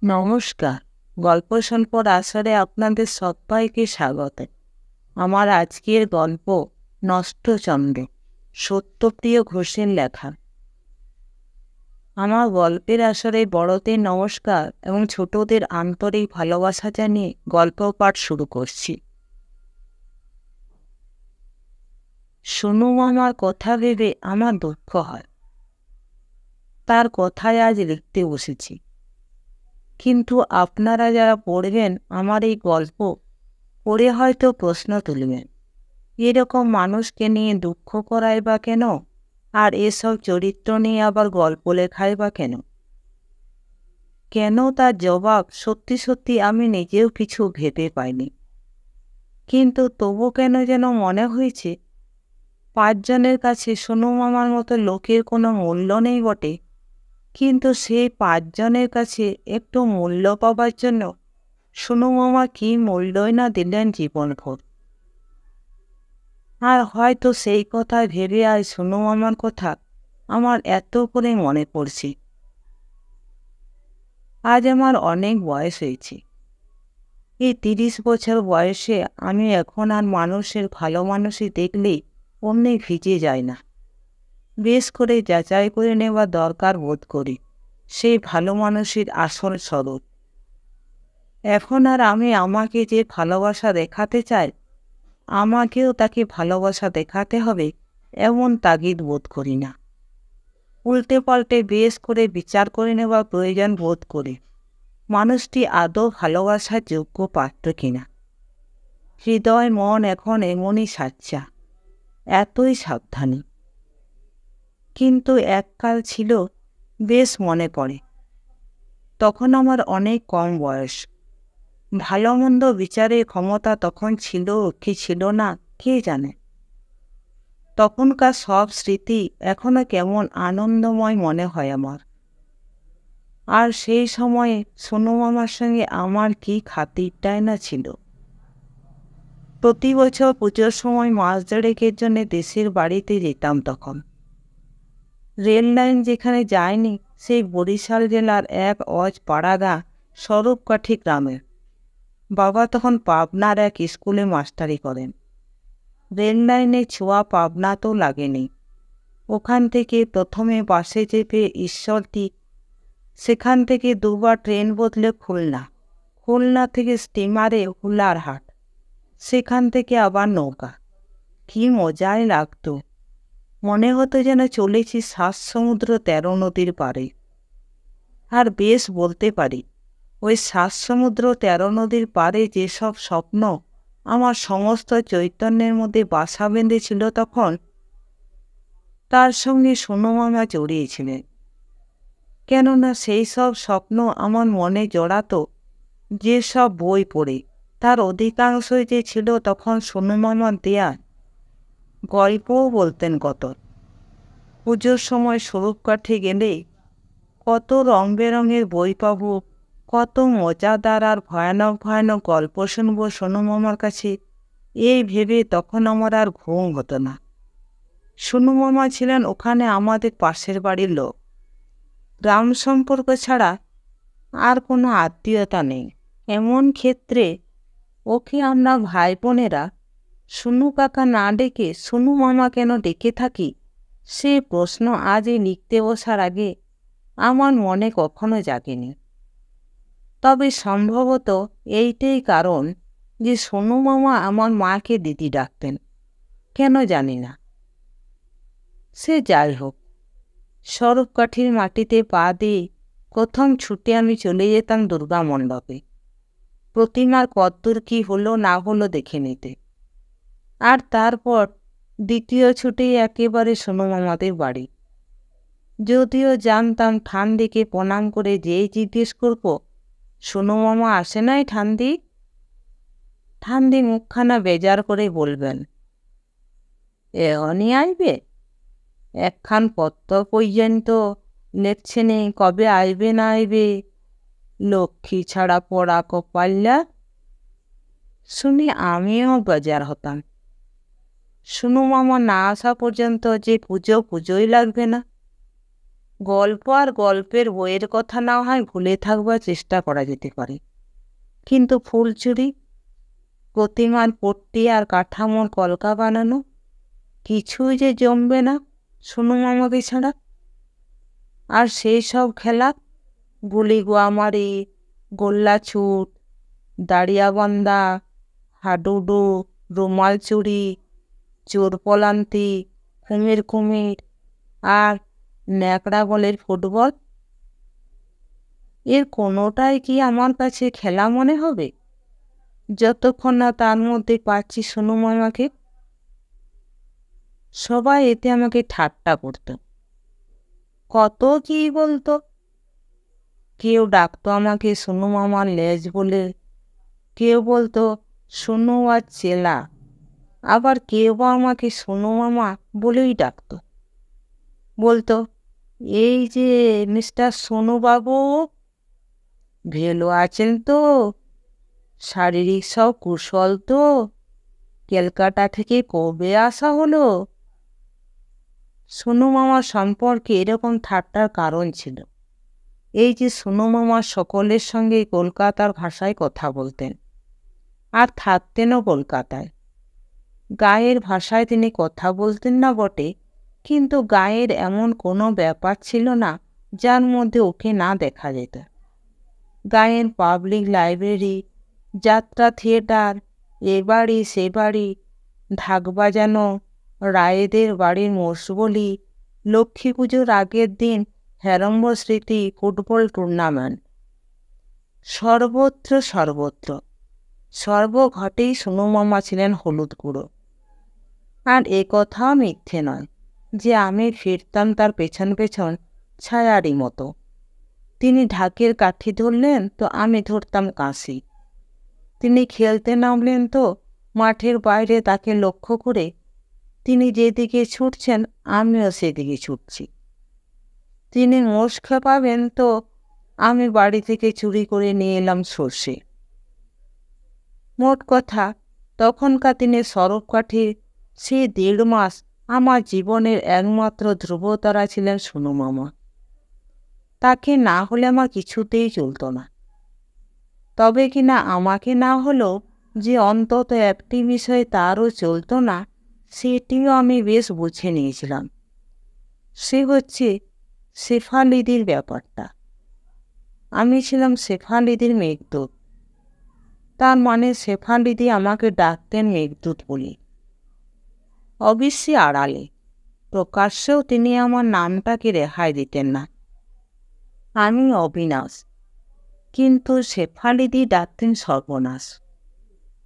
নমস্কার। গল্প স্বল্পর আসরে আপনাদের সবাইকে স্বাগত। আমার আজকের গল্প নষ্টচন্দ্র, সত্যপ্রিয় ঘোষের লেখা। আমার গল্পের আসরে বড়দের নমস্কার এবং ছোটদের আন্তরিক ভালোবাসা জানিয়ে গল্প পাঠ শুরু করছি। সোনু মামার কথা ভেবে আমার দুঃখ হয়। তার কথায় আজ লিখতে বসেছি। কিন্তু আপনারা যারা পড়বেন আমার এই গল্প, পড়ে হয়তো প্রশ্ন তুলবেন, এরকম মানুষকে নিয়ে দুঃখ করাই বা কেন, আর এসব চরিত্র নিয়ে আবার গল্প লেখাই বা কেন? কেন তার জবাব সত্যি সত্যি আমি নিজেও কিছু ভেবে পাইনি। কিন্তু তবু কেন যেন মনে হয়েছে পাঁচজনের কাছে সোনু মামার মতো লোকের কোনো মূল্য নেই বটে, কিন্তু সেই পাঁচজনের কাছে একটু মূল্য পাবার জন্য সোনু মামা কি মূল্যই না দিলেন জীবনভর। আর হয়তো সেই কথা ভেবে আজ সোনু মামার কথা আমার এত করে মনে পড়ছে। আজ আমার অনেক বয়স হয়েছে। এই 30 বছর বয়সে আমি এখন আর মানুষের ভালো মানুষই দেখলেই অমনি ভিজে যায় না। বেশ করে যাচাই করে নেওয়া দরকার বোধ করি সেই ভালো মানুষের আসল স্বরূপ। এখন আর আমি আমাকে যে ভালোবাসা দেখাতে চাই, আমাকেও তাকে ভালোবাসা দেখাতে হবে এমন তাগিদ বোধ করি না। উল্টে পাল্টে বেশ করে বিচার করে নেওয়ার প্রয়োজন বোধ করি মানুষটি আদৌ ভালোবাসার যোগ্য পাত্র কিনা। হৃদয় মন এখন এমনই সাচ্চা, এতই সাবধানী। কিন্তু এককাল ছিল, বেশ মনে পড়ে, তখন আমার অনেক কম বয়স। ভালো মন্দ বিচারের ক্ষমতা তখন ছিল কি ছিল না কে জানে। তখনকার সব স্মৃতি এখনো কেমন আনন্দময় মনে হয় আমার। আর সেই সময়ে সোনু মামার সঙ্গে আমার কি খাতিরটাই না ছিল। প্রতি বছর পুজোর সময় মাস দেড়েকের জন্য দেশের বাড়িতে যেতাম তখন। রেল লাইন যেখানে যায়নি সেই বরিশাল জেলার এক পাড়াগা স্বরূপকাঠি গ্রামের। বাবা তখন পাবনার এক স্কুলে মাস্টারি করেন। রেল লাইনে ছোঁয়া পাবনাতেও লাগেনি। ওখান থেকে প্রথমে বাসে চেপে ঈশ্বরদী, সেখান থেকে দুবার ট্রেন বদলে খুলনা, খুলনা থেকে স্টিমারে হুলারহাট, সেখান থেকে আবার নৌকা। কি মজাই লাগতো, মনে হতো যেন চলেছি 7 সমুদ্র 13 নদীর পারে। আর বেশ বলতে পারি, ওই 7 সমুদ্র 13 নদীর পারে যেসব স্বপ্ন আমার সমস্ত চৈতন্যের মধ্যে বাসা বেঁধেছিল তখন, তার সঙ্গে সোনু মামা জড়িয়েছিলেন। কেননা সেই সব স্বপ্ন আমার মনে জড়াতো যেসব বই পড়ে, তার অধিকাংশই যে ছিল তখন সোনু মামার দেয়া। গল্পও বলতেন কত। পুজোর সময় স্বরূপকাঠি গেলে কত রং বেরঙের বই পাব, কত মজাদার আর ভয়ানক ভয়ানক গল্প শুনব সোনু মামার কাছে, এই ভেবে তখন আমার আর ঘুম হতো না। সোনু মামা ছিলেন ওখানে আমাদের পাশের বাড়ির লোক। গ্রাম সম্পর্ক ছাড়া আর কোনো আত্মীয়তা নেই। এমন ক্ষেত্রে ওকে আমরা ভাই বোনেরা সোনু কাকা না ডেকে সোনু মামা কেন ডেকে থাকি, সে প্রশ্ন আজ এই লিখতে বসার আগে আমার মনে কখনো জাগেনি। তবে সম্ভবত এইটাই কারণ যে সোনু মামা আমার মাকে দিদি ডাকতেন, কেন জানি না। সে যাই হোক, স্বরূপকাঠির মাটিতে পা দিয়ে প্রথম ছুটে আমি চলে যেতাম দুর্গা মণ্ডপে, প্রতিমার কদ্দূর কি হলো না হলো দেখে নিতে। আর তারপর দ্বিতীয় ছুটেই একেবারে সোনু মামাদের বাড়ি। যদিও জানতাম ঠান্দিকে প্রণাম করে যেই জিজ্ঞেস করব, সোনু মামা আসে নাই ঠান্দি, ঠান্দি মুখখানা বেজার করে বলবেন, এখনই আসবে? একখান পত্র পর্যন্ত লেখছে নেই কবে আসবে না আসবে, লক্ষ্মী ছাড়া পড়া কপাল্লা। শুনি আমিও বেজার হতাম। সোনু মামা না আসা পর্যন্ত যে পুজোই লাগবে না। গল্প আর গল্পের বইয়ের কথা না হয় ভুলে থাকবার চেষ্টা করা যেতে পারে, কিন্তু ফুলচুরি, প্রতিমার পট্টি আর কাঠামোর কলকা বানানো কিছুই যে জমবে না সোনু মামাকে ছাড়া। আর সেই সব খেলা, গুলি গোয়ামারি, গোল্লা ছুট, দাড়িয়াবান্ধা, হাডুডু, রুমাল চুরি, চোর পলান্তি, কুমির কুমির আর ন্যাকড়া বলের ফুটবল, এর কোনোটাই কি আমার কাছে খেলা মনে হবে যতক্ষণ না তার মধ্যে পাচ্ছি সোনু মামাকে? সবাই এতে আমাকে ঠাট্টা করত, কত কি বলতো। কেউ ডাকতো আমাকে সোনু মামার লেজ বলে, কেউ বলতো সোনু আর চেলা, আবার কেউ বা আমাকে সোনু মামা বলেই ডাকতো। বলতো, এই যে মিস্টার সোনু বাবু, ভালো আছেন তো? শারীরিক সব কুশল তো? ক্যালকাটা থেকে কবে আসা হলো? সোনু মামা সম্পর্কে এরকম ঠাট্টার কারণ ছিল এই যে সোনু মামা সকলের সঙ্গে কলকাতার ভাষায় কথা বলতেন, আর থাকতেনও কলকাতায়। গায়ের ভাষায় তিনি কথা বলতেন না বটে, কিন্তু গায়ের এমন কোনো ব্যাপার ছিল না যার মধ্যে ওকে না দেখা যেত। গায়ের পাবলিক লাইব্রেরি, যাত্রা থিয়েটার, এ বাড়ি সে বাড়ি, ঢাক বাজানো, রায়েদের বাড়ির মোষবলি, লক্ষ্মী পুজোর আগের দিন হেরম্ব স্মৃতি ফুটবল টুর্নামেন্ট, সর্বত্র সর্বত্র সর্বঘটেই সোনু মামা ছিলেন হলুদ গুঁড়ো। আর এ কথাও মিথ্যে নয় যে আমি ফিরতাম তার পেছন পেছন ছায়ারই মতো। তিনি ঢাকের কাঠি ধরলেন তো আমি ধরতাম কাঁসি। তিনি খেলতে নামলেন তো মাঠের বাইরে তাকে লক্ষ্য করে তিনি যেদিকে ছুটছেন আমিও সেদিকে ছুটছি। তিনি মোষ খেপাবেন তো আমি বাড়ি থেকে চুরি করে নিয়ে এলাম সর্ষে। মোট কথা, তখনকার দিনে সরবকাঠির সে 1.5 মাস আমার জীবনের একমাত্র ধ্রুবতারা ছিলেন সোনু মামা। তাকে না হলে আমার কিছুতেই চলতো না। তবে কিনা আমাকে না হলেও যে অন্তত একটি বিষয় তারও চলতো না, সেটিও আমি বেশ বুঝে নিয়েছিলাম। সে হচ্ছে শেফালিদির ব্যাপারটা। আমি ছিলাম শেফালিদির মেঘদূত। তার মানে শেফালিদি আমাকে ডাকতেন মেঘদূত বলে। অবশ্যই আড়ালে, প্রকাশ্যেও তিনি আমার নামটাকে রেহাই দিতেন না। আমি অবিনাশ, কিন্তু শেফালিদি ডাকতেন সর্বনাশ।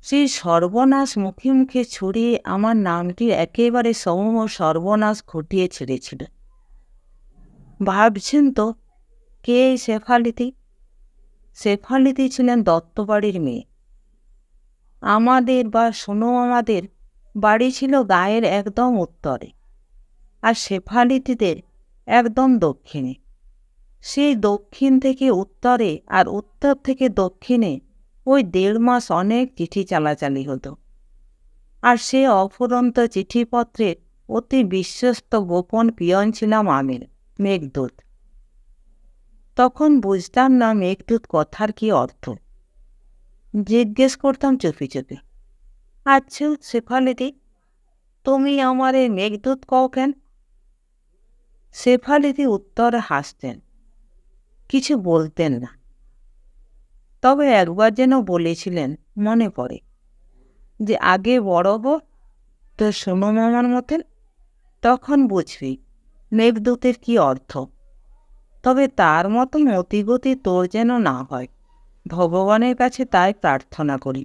সেই সর্বনাশ মুখে মুখে ছড়িয়ে আমার নামটির একেবারে সমূহ সর্বনাশ ঘটিয়ে ছেড়েছিল। ভাবছেন তো কে এই শেফালিদি? শেফালিদি ছিলেন দত্তবাড়ির মেয়ে। আমাদের বা সোনু আমাদের বাড়ি ছিল গায়ের একদম উত্তরে, আর শেফালিদিদের একদম দক্ষিণে। সেই দক্ষিণ থেকে উত্তরে আর উত্তর থেকে দক্ষিণে ওই 1.5 মাস অনেক চিঠি চালাচালি হতো। আর সে অফুরন্ত চিঠিপত্রের অতি বিশ্বস্ত গোপন পিয়ন ছিলাম আমি, মেঘদূত। তখন বুঝতাম না মেঘদূত কথার কি অর্থ। জিজ্ঞেস করতাম চুপি চুপি, আচ্ছা শেফালিদি, তুমি আমারে মেঘদূত কও কেন? শেফালিদি উত্তরে হাসতেন, কিছু বলতেন না। তবে একবার যেন বলেছিলেন, মনে পড়ে, যে আগে বড় হো তো সোনু মামার মতেন, তখন বুঝবি মেঘদূতের কি অর্থ। তবে তার মতো মতিগতি তোর যেন না হয়, ভগবানের কাছে তাই প্রার্থনা করি।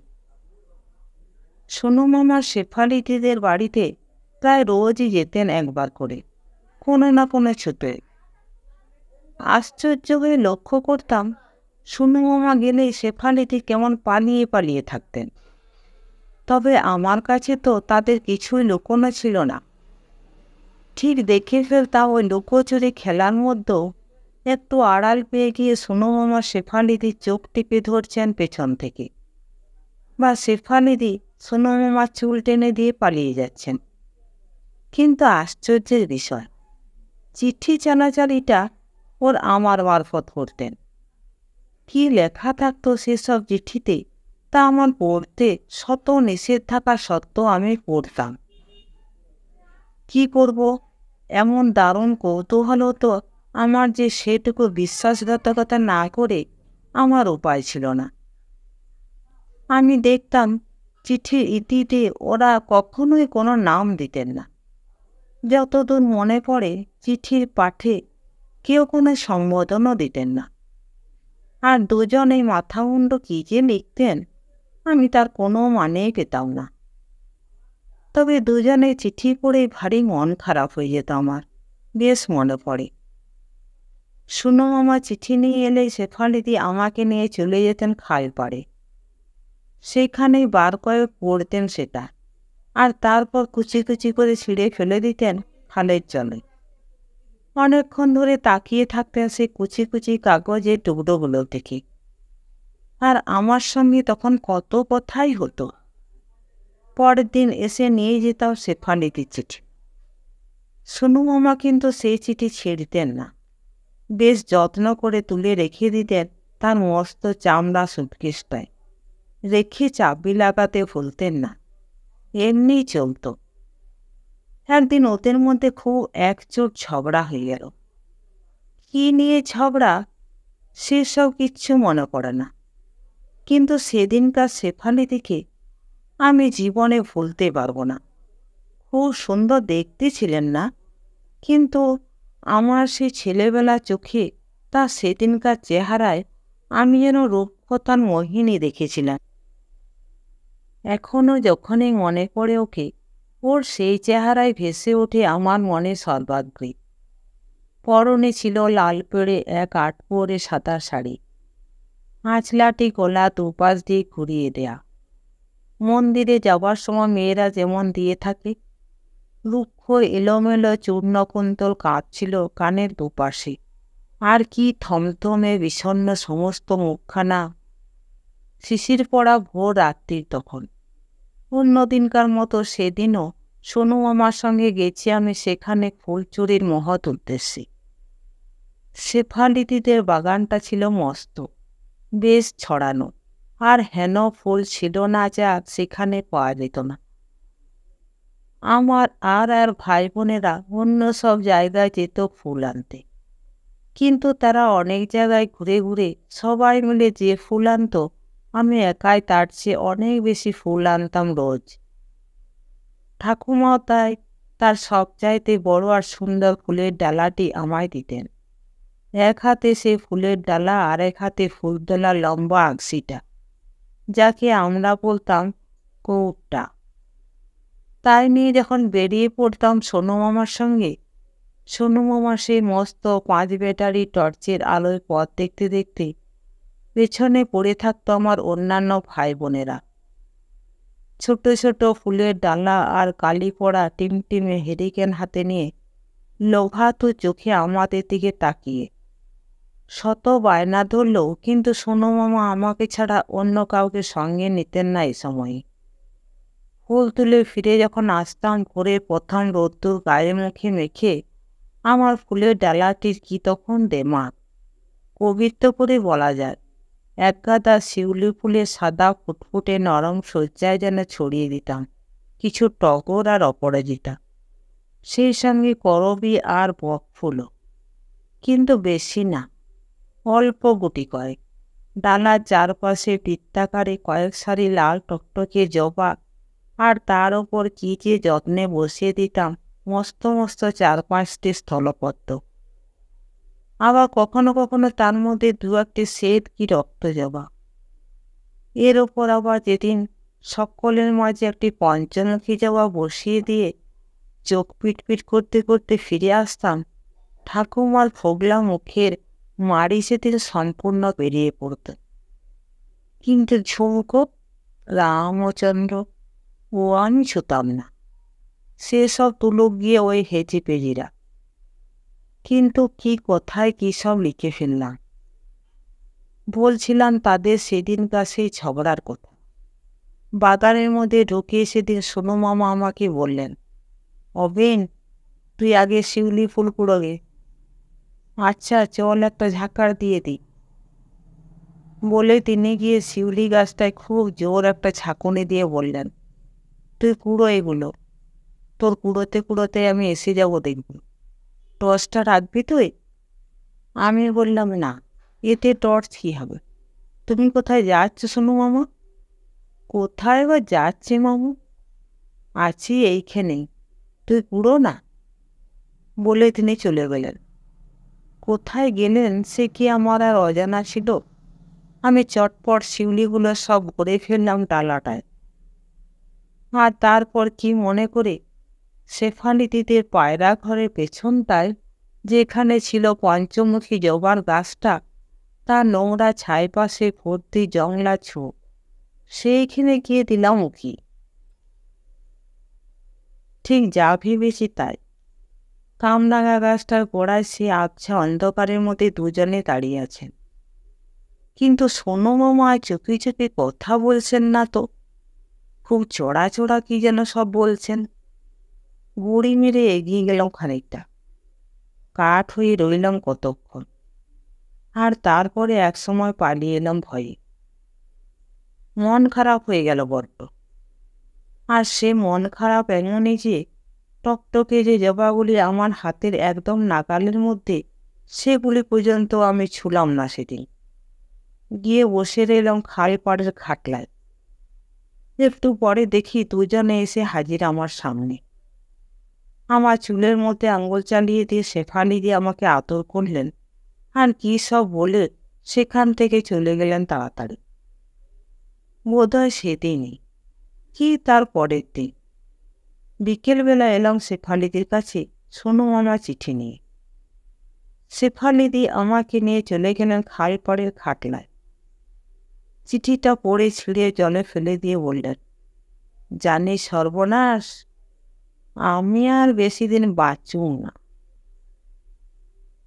সোনু মামা শেফালিদিদের বাড়িতে প্রায় রোজই যেতেন একবার করে, কোনো না কোনো ছুটে। আশ্চর্য হয়ে লক্ষ্য করতাম সোনু মামা গেলেই শেফালিদি কেমন পালিয়ে পালিয়ে থাকতেন। তবে আমার কাছে তো তাদের কিছুই লুকোনো ছিল না। ঠিক দেখে ফেলতাম ওই লুকোচুরি খেলার মধ্যেও একটু আড়াল পেয়ে গিয়ে সোনু মামা শেফালিদির চোখ টিপে ধরছেন পেছন থেকে, বা শেফালিদি সোনু মামার চুল টেনে দিয়ে পালিয়ে যাচ্ছেন। কিন্তু আশ্চর্যের বিষয়, চিঠি চালাচালিটা ওর আমার মারফত করতেন। কি লেখা থাকতো সেসব চিঠিতে তা আমার পড়তে শত নিষেধ থাকা সত্ত্বেও আমি পড়তাম। কি করব, এমন দারুণ কৌতূহল হতো আমার যে সেটুকু বিশ্বাসঘাতকতা না করে আমার উপায় ছিল না। আমি দেখতাম চিঠির ইতিতে ওরা কখনোই কোনো নাম দিতেন না। যতদূর মনে পড়ে চিঠির পাঠে কেউ কোনো সম্বোধনও দিতেন না। আর দুজনেই মাথা মুন্ডু কী যে লিখতেন আমি তার কোনো মানেই পেতাম না। তবে দুজনে চিঠি পড়ে ভারী মন খারাপ হয়ে যেত আমার। বেশ মনে পড়ে সুনো মামা চিঠি নিয়ে এলে শেফালিদি আমাকে নিয়ে চলে যেতেন খাল পাড়ে। সেইখানেই বার কয়েক পড়তেন সেটা, আর তারপর কুচি কুচি করে ছিঁড়ে ফেলে দিতেন খালের জলে। অনেকক্ষণ ধরে তাকিয়ে থাকতেন সেই কুচি কুচি কাগজের টুকরোগুলো দেখে। আর আমার সঙ্গে তখন কত কথাই হতো। পরের দিন এসে নিয়ে যেতাম শেফালিদির চিঠি। সুনু মামা কিন্তু সেই চিঠি ছিঁড়তেন না, বেশ যত্ন করে তুলে রেখে দিতেন তার মস্ত চামড়া সুটকেসটায়। রেখে চাবি লাগাতে ভুলতেন না, এমনি চলত। একদিন ওদের মধ্যে খুব একচোট ঝগড়া হয়ে গেল। কি নিয়ে ঝগড়া সেসব কিচ্ছু মনে পড়ে না, কিন্তু সেদিনকার শেফালিদিকে আমি জীবনে ভুলতে পারবো না। খুব সুন্দর দেখতে ছিলেন না, কিন্তু আমার সেই ছেলেবেলা চোখে তার সেদিনকার চেহারায় আমি যেন রূপকথার মোহিনী দেখেছিলাম। এখনও যখনই মনে পড়ে ওকে, ওর সেই চেহারায় ভেসে ওঠে আমার মনে সর্বাগ্রে। পরনে ছিল লাল পেড়ে এক আটপোরে সাদা শাড়ি, আঁচলাটি গলা দুপাশ দিয়ে ঘুরিয়ে দেয়া। মন্দিরে যাবার সময় মেয়েরা যেমন দিয়ে থাকে। রুক্ষ এলোমেলো চূর্ণকুন্তল কাঁপছিল কানের দুপাশে। আর কি থমথমে বিষণ্ণ সমস্ত মুখখানা। শিশির পড়া ভোর রাত্রির তখন। অন্যদিনকার মতো সেদিনও সোনু মামার সঙ্গে গেছি আমি সেখানে ফুল চুরির মহৎ উদ্দেশ্যে। শেফালিদিদের বাগানটা ছিল মস্ত, বেশ ছড়ানো, আর হেন ফুল ছিল না যা সেখানে পাওয়া যেত না। আমার আর ভাই বোনেরা অন্য সব জায়গায় যেত ফুল আনতে, কিন্তু তারা অনেক জায়গায় ঘুরে ঘুরে সবাই মিলে যে ফুল আনত আমি একাই তার চেয়ে অনেক বেশি ফুল আনতাম রোজ। ঠাকুমাও তাই তার সবচাইতে বড় আর সুন্দর ফুলের ডালাটি আমায় দিতেন। এক হাতে সেই ফুলের ডালা, আর এক হাতে ফুলতোলা লম্বা আঁকশিটা, যাকে আমরা বলতাম কৌটা। তাই নিয়ে যখন বেরিয়ে পড়তাম সোনু মামার সঙ্গে, সোনু মামা সেই মস্ত 5 ব্যাটারি টর্চের আলোয় পথ দেখতে দেখতে পেছনে পড়ে থাকতো আমার অন্যান্য ভাই বোনেরা, ছোট ছোট ফুলের ডালা আর কালি পড়া টিমটিমে হেরিকেন হাতে নিয়ে লোভাতু চোখে আমাদের দিকে তাকিয়ে। শত বায়না ধরলেও কিন্তু সোনু মামা আমাকে ছাড়া অন্য কাউকে সঙ্গে নিতেন না এই সময়ে। ফুল তুলে ফিরে যখন আসতাম ভোরের প্রথম রোদ্দুর গায়ে মুখে মেখে, আমার ফুলের ডালাটির কি তখন দেমাক, কবিত্ব করে বলা যায়। একগাদা শিউলি ফুলের সাদা ফুটফুটে নরম সজ্জায় যেন ছড়িয়ে দিতাম কিছু টগর আর অপরাজিতা, সেই সঙ্গে করবী আর বক ফুলও, কিন্তু বেশি না, অল্প গুটি কয়েক। ডালার চারপাশে বৃত্তাকারে কয়েক সারি লাল টকটকে জবা, আর তার ওপর কি যে যত্নে বসিয়ে দিতাম মস্ত মস্ত 4-5টি স্থলপদ্ম। আবার কখনো কখনো তার মধ্যে 2-1টি শ্বেত কি রক্ত জবা। এর ওপর আবার যেদিন সকলের মাঝে একটি পঞ্চমুখী জবা বসিয়ে দিয়ে চোখ পিটপিট করতে করতে ফিরে আসতাম, ঠাকুমার ফোগলা মুখের মাড়ি সেদিন সম্পূর্ণ বেরিয়ে পড়ত। কিন্তু ঝুমকো, রামচন্দ্র ও আমি ছুতাম না, সেসব তুলো গিয়ে ওই হেঁচে পেজিরা। কিন্তু কি কোথায় কী সব লিখে ফেললাম। বলছিলাম তাদের সেদিনকার সেই ঝগড়ার কথা। বাগানের মধ্যে ঢুকে সেদিন সোনু মামা আমাকে বললেন, অবিন, তুই আগে শিউলি ফুল কুড়োগে। আচ্ছা চল একটা ঝাঁকার দিয়ে দিই। বলে তিনি গিয়ে শিউলি গাছটায় খুব জোর একটা ঝাঁকুনি দিয়ে বললেন, তুই কুড়ো এগুলো, তোর কুড়োতে কুড়োতে আমি এসে যাবো দেখব। টর্চটা রাখবি তুই? আমি বললাম, না, এতে টর্চ কী হবে? তুমি কোথায় যাচ্ছ সোনু মামা? কোথায় বা যাচ্ছি মামু? আছি এইখানেই, তুই কুড়ো না। বলে তিনি চলে গেলেন। কোথায় গেলেন সে কি আমার আর অজানা ছিল? আমি চটপট শিউলিগুলো সব ভরে ফেললাম ডালাটায়। আর তারপর কি মনে করে শেফালি দিদির পায়রা ঘরের পেছনটায় যেখানে ছিল পঞ্চমুখী জবার গাছটা, তার নোংরা ছাই পাশে ভর্তি জংলা ছোপ, সেইখানে গিয়ে দিলাম উকি। ঠিক যা ভেবেছি তাই। কামরাঙা গাছটার গোড়ায় সে আবছা অন্ধকারের মধ্যে দুজনে দাঁড়িয়ে আছেন। কিন্তু সোনু মামা চুপি চুপি কথা বলছেন না তো, খুব চড়া চড়া কি যেন সব বলছেন। গুড়ি মেরে এগিয়ে গেলাম খানিকটা, কাঠ হয়ে রইলাম কতক্ষণ, আর তারপরে একসময় পালিয়ে এলাম ভয়ে। মন খারাপ হয়ে গেল বড্ড। আর সে মন খারাপ এমনই যে টকটকে যে জবাগুলি আমার হাতের একদম নাগালের মধ্যে, সেগুলি পর্যন্ত আমি ছুলাম না সেদিন। গিয়ে বসে রইলাম খাল পাড়ের খাটলায়। একটু পরে দেখি দুজনে এসে হাজির আমার সামনে। আমার চুলের মধ্যে আঙুল চালিয়ে দিয়ে শেফালি দিয়ে আমাকে আদর করলেন, আর কী সব বলে সেখান থেকে চলে গেলেন তাড়াতাড়ি। বোধহয় সেদিনই কি তার পরের দিন বিকেলবেলা এলাম শেফালিদির কাছে সোনু মামার চিঠি নিয়ে। শেফালিদি আমাকে নিয়ে চলে গেলেন খাল পাড়ের খাটলায়। চিঠিটা পড়ে ছিঁড়ে জলে ফেলে দিয়ে বললেন, জানিস সর্বনাশ, আমি আর বেশি দিন বাঁচুম না।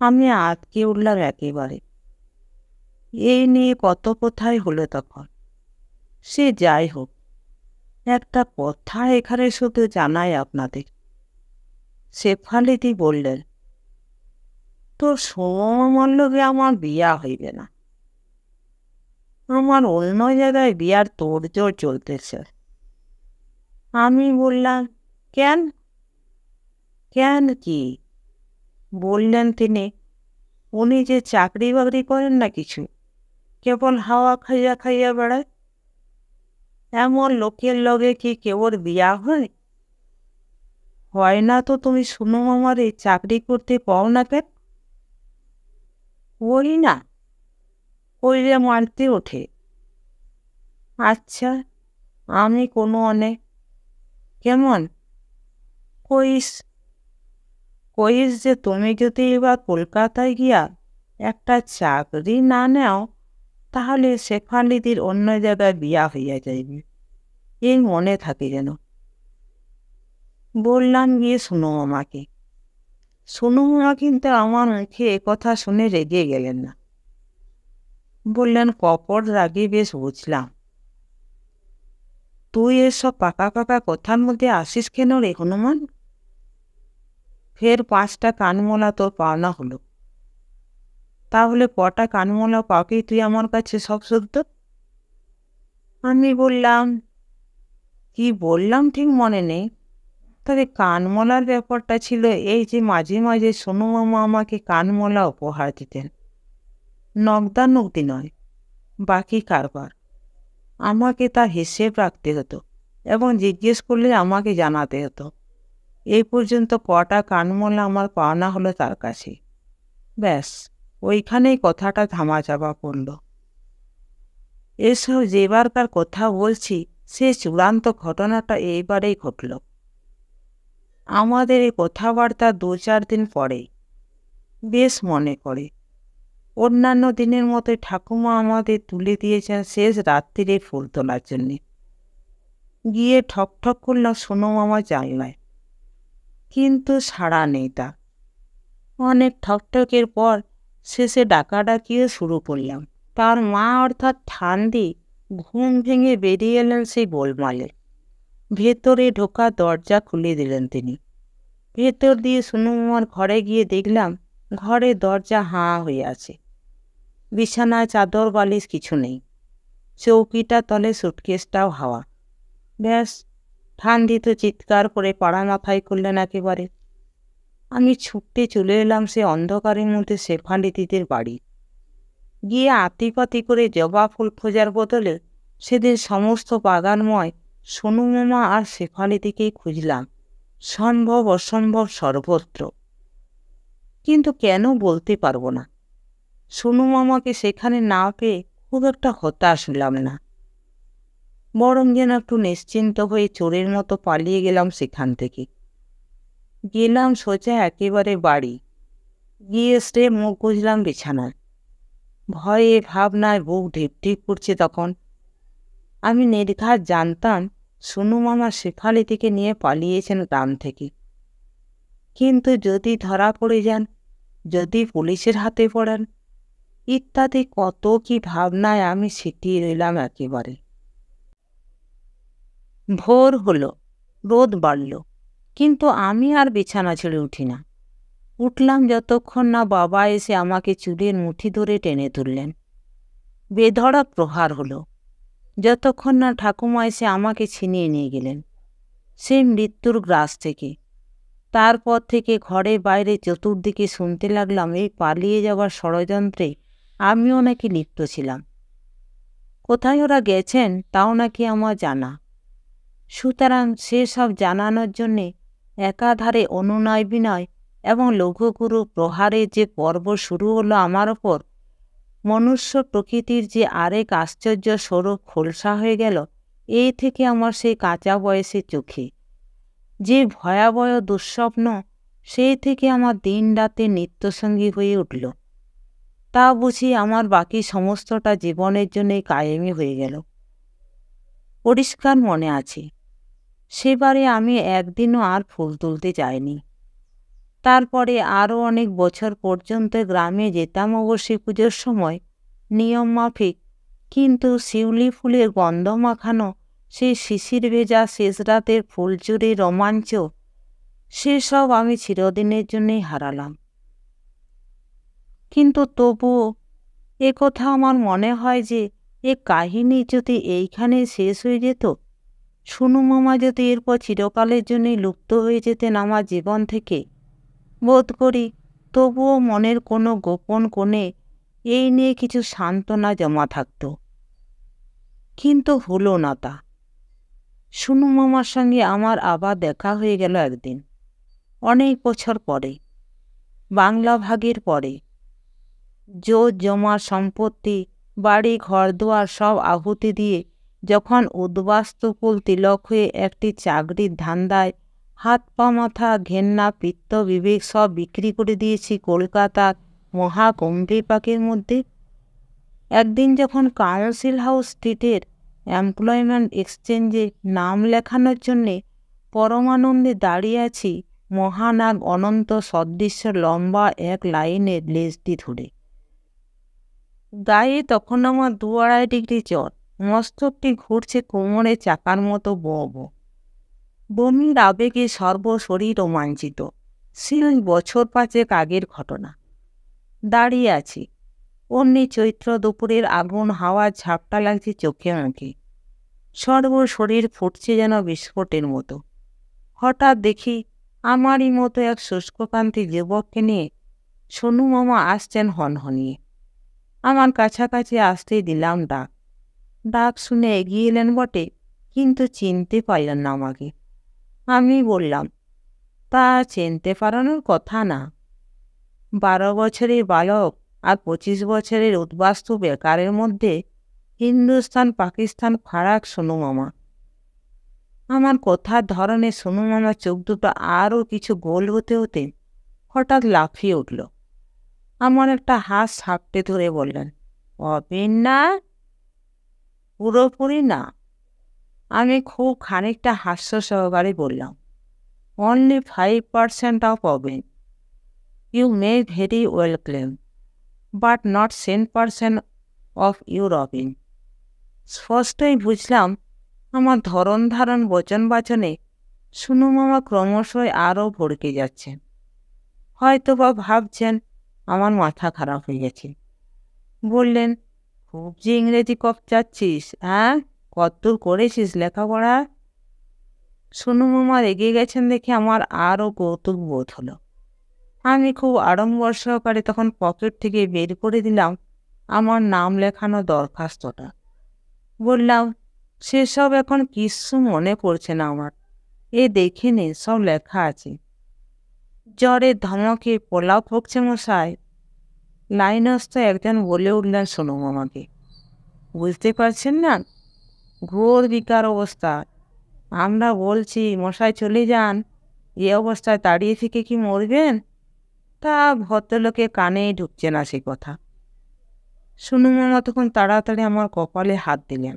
আমি আটকে উঠলাম একেবারে। এই নিয়ে কত কোথায় হলো তখন। সে যাই হোক, একটা কথা এখানে শুধু জানাই আপনাদের। শেফালিদি বললেন, তোর সোমর লগে আমার বিয়া হইবে না। আমার অন্য জায়গায় বিয়ার তোড়জোড় চলতেছে। আমি বললাম, কেন? কেন কি? বললেন তিনি, উনি যে চাকরি বাকরি করেন না কিছু, কেবল হাওয়া খাইয়া খাইয়া বেড়ায়। এমন লোকের লগে কি কেবল বিয়া হয়? হয় না তো তুমি সোনু মামারে চাকরি করতে পাও না কেন? ওই না, কইলে মারতে ওঠে। আচ্ছা, আমি কোনো অনেক কেমন? কইস কইস যে তুমি যদি এবার কলকাতায় গিয়া একটা চাকরি না নেও, তাহলে শেফালিদির অন্য জায়গায় বিয়া হইয়া যাইবে, এই মনে থাকে যেন। বললাম গিয়ে সোনু মামাকে। সোনু মামা কিন্তু আমার মুখে কথা শুনে রেগে গেলেন না। বললেন, কপট রাগে বেশ বুঝলাম। তুই এসব পাকা পাকা কথার মধ্যে আসিস কেন রে হনুমান? ফের 5টা কানমোলা তোর পাওনা হলো। তাহলে কটা কানমোলা পাবি তুই আমার কাছে সব শুদ্ধ? আমি বললাম, কি বললাম ঠিক মনে নেই, তবে কানমোলার ব্যাপারটা ছিল এই যে মাঝে মাঝে সোনু মামা আমাকে কানমোলা উপহার দিতেন। নগদানগদি নয়, বাকি কারবার। আমাকে তার হিসেব রাখতে হতো এবং জিজ্ঞেস করলে আমাকে জানাতে হতো। এই পর্যন্ত কটা কানমোলা আমার পাওনা হলো তার কাছে। ব্যাস, ওইখানেই কথাটা ধামাচাপা পড়ল। এসব যেবারকার কথা বলছি, সে চূড়ান্ত ঘটনাটা এইবারেই ঘটল। আমাদের এই কথাবার্তা 2-4 দিন পরেই। বেশ মনে করে অন্যান্য দিনের মতো ঠাকুমা আমাদের তুলে দিয়েছেন শেষ রাত্রিরে ফুল তোলার জন্যে। গিয়ে ঠক ঠক করলাম সোনু মামা জানলায়, কিন্তু সাড়া নেই তা। অনেক ঠকঠকের পর শেষে ডাকাডাকিও শুরু করলাম। তার মা অর্থাৎ ঠান্ডি ঘুম ভেঙে বেরিয়ে এলেন সেই গোলমালে। ভেতরে ঢোকা দরজা খুলে দিলেন তিনি। ভেতর দিয়ে সোনু মামার ঘরে গিয়ে দেখলাম ঘরে দরজা হাঁ হয়ে আছে। বিছানায় চাদর বালিশ কিছু নেই। চৌকিটা তলে সুটকেসটাও হাওয়া। ব্যাস, ঠান্ডিত চিৎকার করে পাড়া মাথায় করলেন একেবারে। আমি ছুটতে চলে এলাম সে অন্ধকারের মধ্যে শেফালি দিদির বাড়ি। গিয়ে আতিপাতি করে জবা ফুল খোঁজার বদলে সেদিন সমস্ত বাগানময় সোনু মামা আর শেফালিদিকেই খুঁজলাম, সম্ভব অসম্ভব সর্বত্র। কিন্তু কেন বলতে পারবো না। সোনু মামাকে সেখানে না পেয়ে খুব একটা হতাশ হলাম না, বরং যেন একটু নিশ্চিন্ত হয়ে চোরের মতো পালিয়ে গেলাম সেখান থেকে। গেলাম সোজা একেবারে বাড়ি। গিয়ে স্টে মুখ গুজলাম বিছানায়। ভয়ে ভাবনায় বুক ঢিপঢিপ করছে তখন। আমি নির্ঘাত জানতাম সোনু মামা শেফালিদিকে নিয়ে পালিয়েছেন গ্রাম থেকে। কিন্তু যদি ধরা পড়ে যান, যদি পুলিশের হাতে পড়েন, ইত্যাদি কত কি ভাবনায় আমি ছিটিয়ে রইলাম একেবারে। ভোর হলো, রোদ বাড়ল, কিন্তু আমি আর বিছানা ছেড়ে উঠি না। উঠলাম যতক্ষণ না বাবা এসে আমাকে চুলের মুঠি ধরে টেনে তুললেন। বেধড়ক প্রহার হলো, যতক্ষণ না ঠাকুমা এসে আমাকে ছিনিয়ে নিয়ে গেলেন সেই মৃত্যুর গ্রাস থেকে। তারপর থেকে ঘরে বাইরে চতুর্দিকে শুনতে লাগলাম এই পালিয়ে যাওয়ার ষড়যন্ত্রে আমিও নাকি লিপ্ত ছিলাম। কোথায় ওরা গেছেন তাও নাকি আমার জানা। সুতরাং সেসব জানানোর জন্যে একাধারে অনুনয় বিনয় এবং লঘুগুরু প্রহারের যে পর্ব শুরু হলো আমার ওপর, মনুষ্য প্রকৃতির যে আরেক আশ্চর্য স্বরূপ খোলসা হয়ে গেল এই থেকে আমার সেই কাঁচা বয়সের চোখে। যে ভয়াবহ দুঃস্বপ্ন সেই থেকে আমার দিন রাতে নিত্যসঙ্গী হয়ে উঠল, তা বুঝি আমার বাকি সমস্তটা জীবনের জন্যই কায়েমি হয়ে গেল। পরিষ্কার মনে আছে, সেবারে আমি একদিনও আর ফুল তুলতে যাইনি। তারপরে আরও অনেক বছর পর্যন্ত গ্রামে যেতাম অবশ্যই পুজোর সময়, নিয়ম মাফিক। কিন্তু শিউলি ফুলের গন্ধ মাখানো সেই শিশির ভেজা শেষ রাতের ফুলচুরি রোমাঞ্চ, সেসব আমি চিরদিনের জন্যই হারালাম। কিন্তু তবুও একথা আমার মনে হয় যে এ কাহিনী যদি এইখানে শেষ হয়ে যেত, সোনু মামা যদি এরপর চিরকালের জন্যই লুপ্ত হয়ে যেতেন আমার জীবন থেকে, বোধ করি তবুও মনের কোনো গোপন কোণে এই নিয়ে কিছু সান্ত্বনা জমা থাকত। কিন্তু হলো না তা। সোনু মামার সঙ্গে আমার আবার দেখা হয়ে গেল একদিন, অনেক বছর পরে, বাংলা ভাগের পরে। জোর জমা সম্পত্তি, বাড়ি ঘরদুয়ার সব আহুতি দিয়ে যখন উদ্বাস্তুকুল তিলক হয়ে একটি চাকরির ধান্দায় হাত পা মাথা ঘেন্না পিত্ত বিবেক সব বিক্রি করে দিয়েছি কলকাতার মহাকুম্ভীপাকের মধ্যে, একদিন যখন কাউন্সিল হাউস স্ট্রিটের এমপ্লয়মেন্ট এক্সচেঞ্জে নাম লেখানোর জন্যে পরমানন্দে দাঁড়িয়ে আছি মহানাগ অনন্ত সদৃশ্য লম্বা এক লাইনের লেজটি ধরে, গায়ে তখন আমার 2-2.5 ডিগ্রি জ্বর, মস্তকটি ঘুরছে কোমরে চাকার মতো বো বো। বমির আবেগে সর্বশরীর রোমাঞ্চিত। সেই বছর 5 আগের ঘটনা। দাঁড়িয়ে আছি, অমনি চৈত্র দুপুরের আগুন হাওয়ার ঝাপটা লাগছে চোখে মুখে, সর্বশরীর ফুটছে যেন বিস্ফোটের মতো। হঠাৎ দেখি আমারই মতো এক শুষ্ককান্তি যুবককে নিয়ে সোনু মামা আসছেন হনহনিয়ে। আমার কাছাকাছি আসতেই দিলাম ডাক। ডাক শুনে এগিয়ে এলেন বটে, কিন্তু চিনতে পারলেন না আমাকে। আমি বললাম, তা চিনতে পারানোর কথা না। 12 বছরের বালক আর 25 বছরের উদ্বাস্তু বেকারের মধ্যে হিন্দুস্তান পাকিস্তান ফারাক সোনু মামা। আমার কথার ধরনে সোনু মামার চোখ দুটো আরও কিছু গোল হতে হতে হঠাৎ লাফিয়ে উঠল। আমার একটা হাত সাপটে ধরে বললেন, অবিন না? পুরোপুরি না। আমি খুব খানিকটা হাস্য সহকারে বললাম, অনলি 5% অফ অবিন। You may very well claim, but not 10% of your অবিন। স্পষ্টই বুঝলাম আমার ধরন ধারণ বচন বাচনে সোনু মামা ক্রমশই আরও ভড়কে যাচ্ছেন। হয়তো বা ভাবছেন আমার মাথা খারাপ হয়ে গেছে। বললেন, খুব যে ইংরেজি চাচ্ছিস, হ্যাঁ? কতদূর করেছিস লেখাপড়া? সোনু মামা রেগে গেছেন দেখে আমার আরও কৌতুক বোধ হলো। আমি খুব আড়ম্বর সহকারে তখন পকেট থেকে বের করে দিলাম আমার নাম লেখানো দরখাস্তটা। বললাম, সেসব এখন কিচ্ছু মনে পড়ছে না আমার। এ দেখে নে, সব লেখা আছে। জ্বরের ধমকে পোলাও পড়ছে মশাই। লাইনস্থ একজন বলে উঠলেন সোনু মামাকে। বুঝতে পারছেন না? ঘোর বিকার অবস্থা। আমরা বলছি মশাই চলে যান, এ অবস্থায় দাঁড়িয়ে থেকে কি মরবেন? তা ভদ্রলোকে কানেই ঢুকছে না সে কথা। সোনু মামা তখন তাড়াতাড়ি আমার কপালে হাত দিলেন,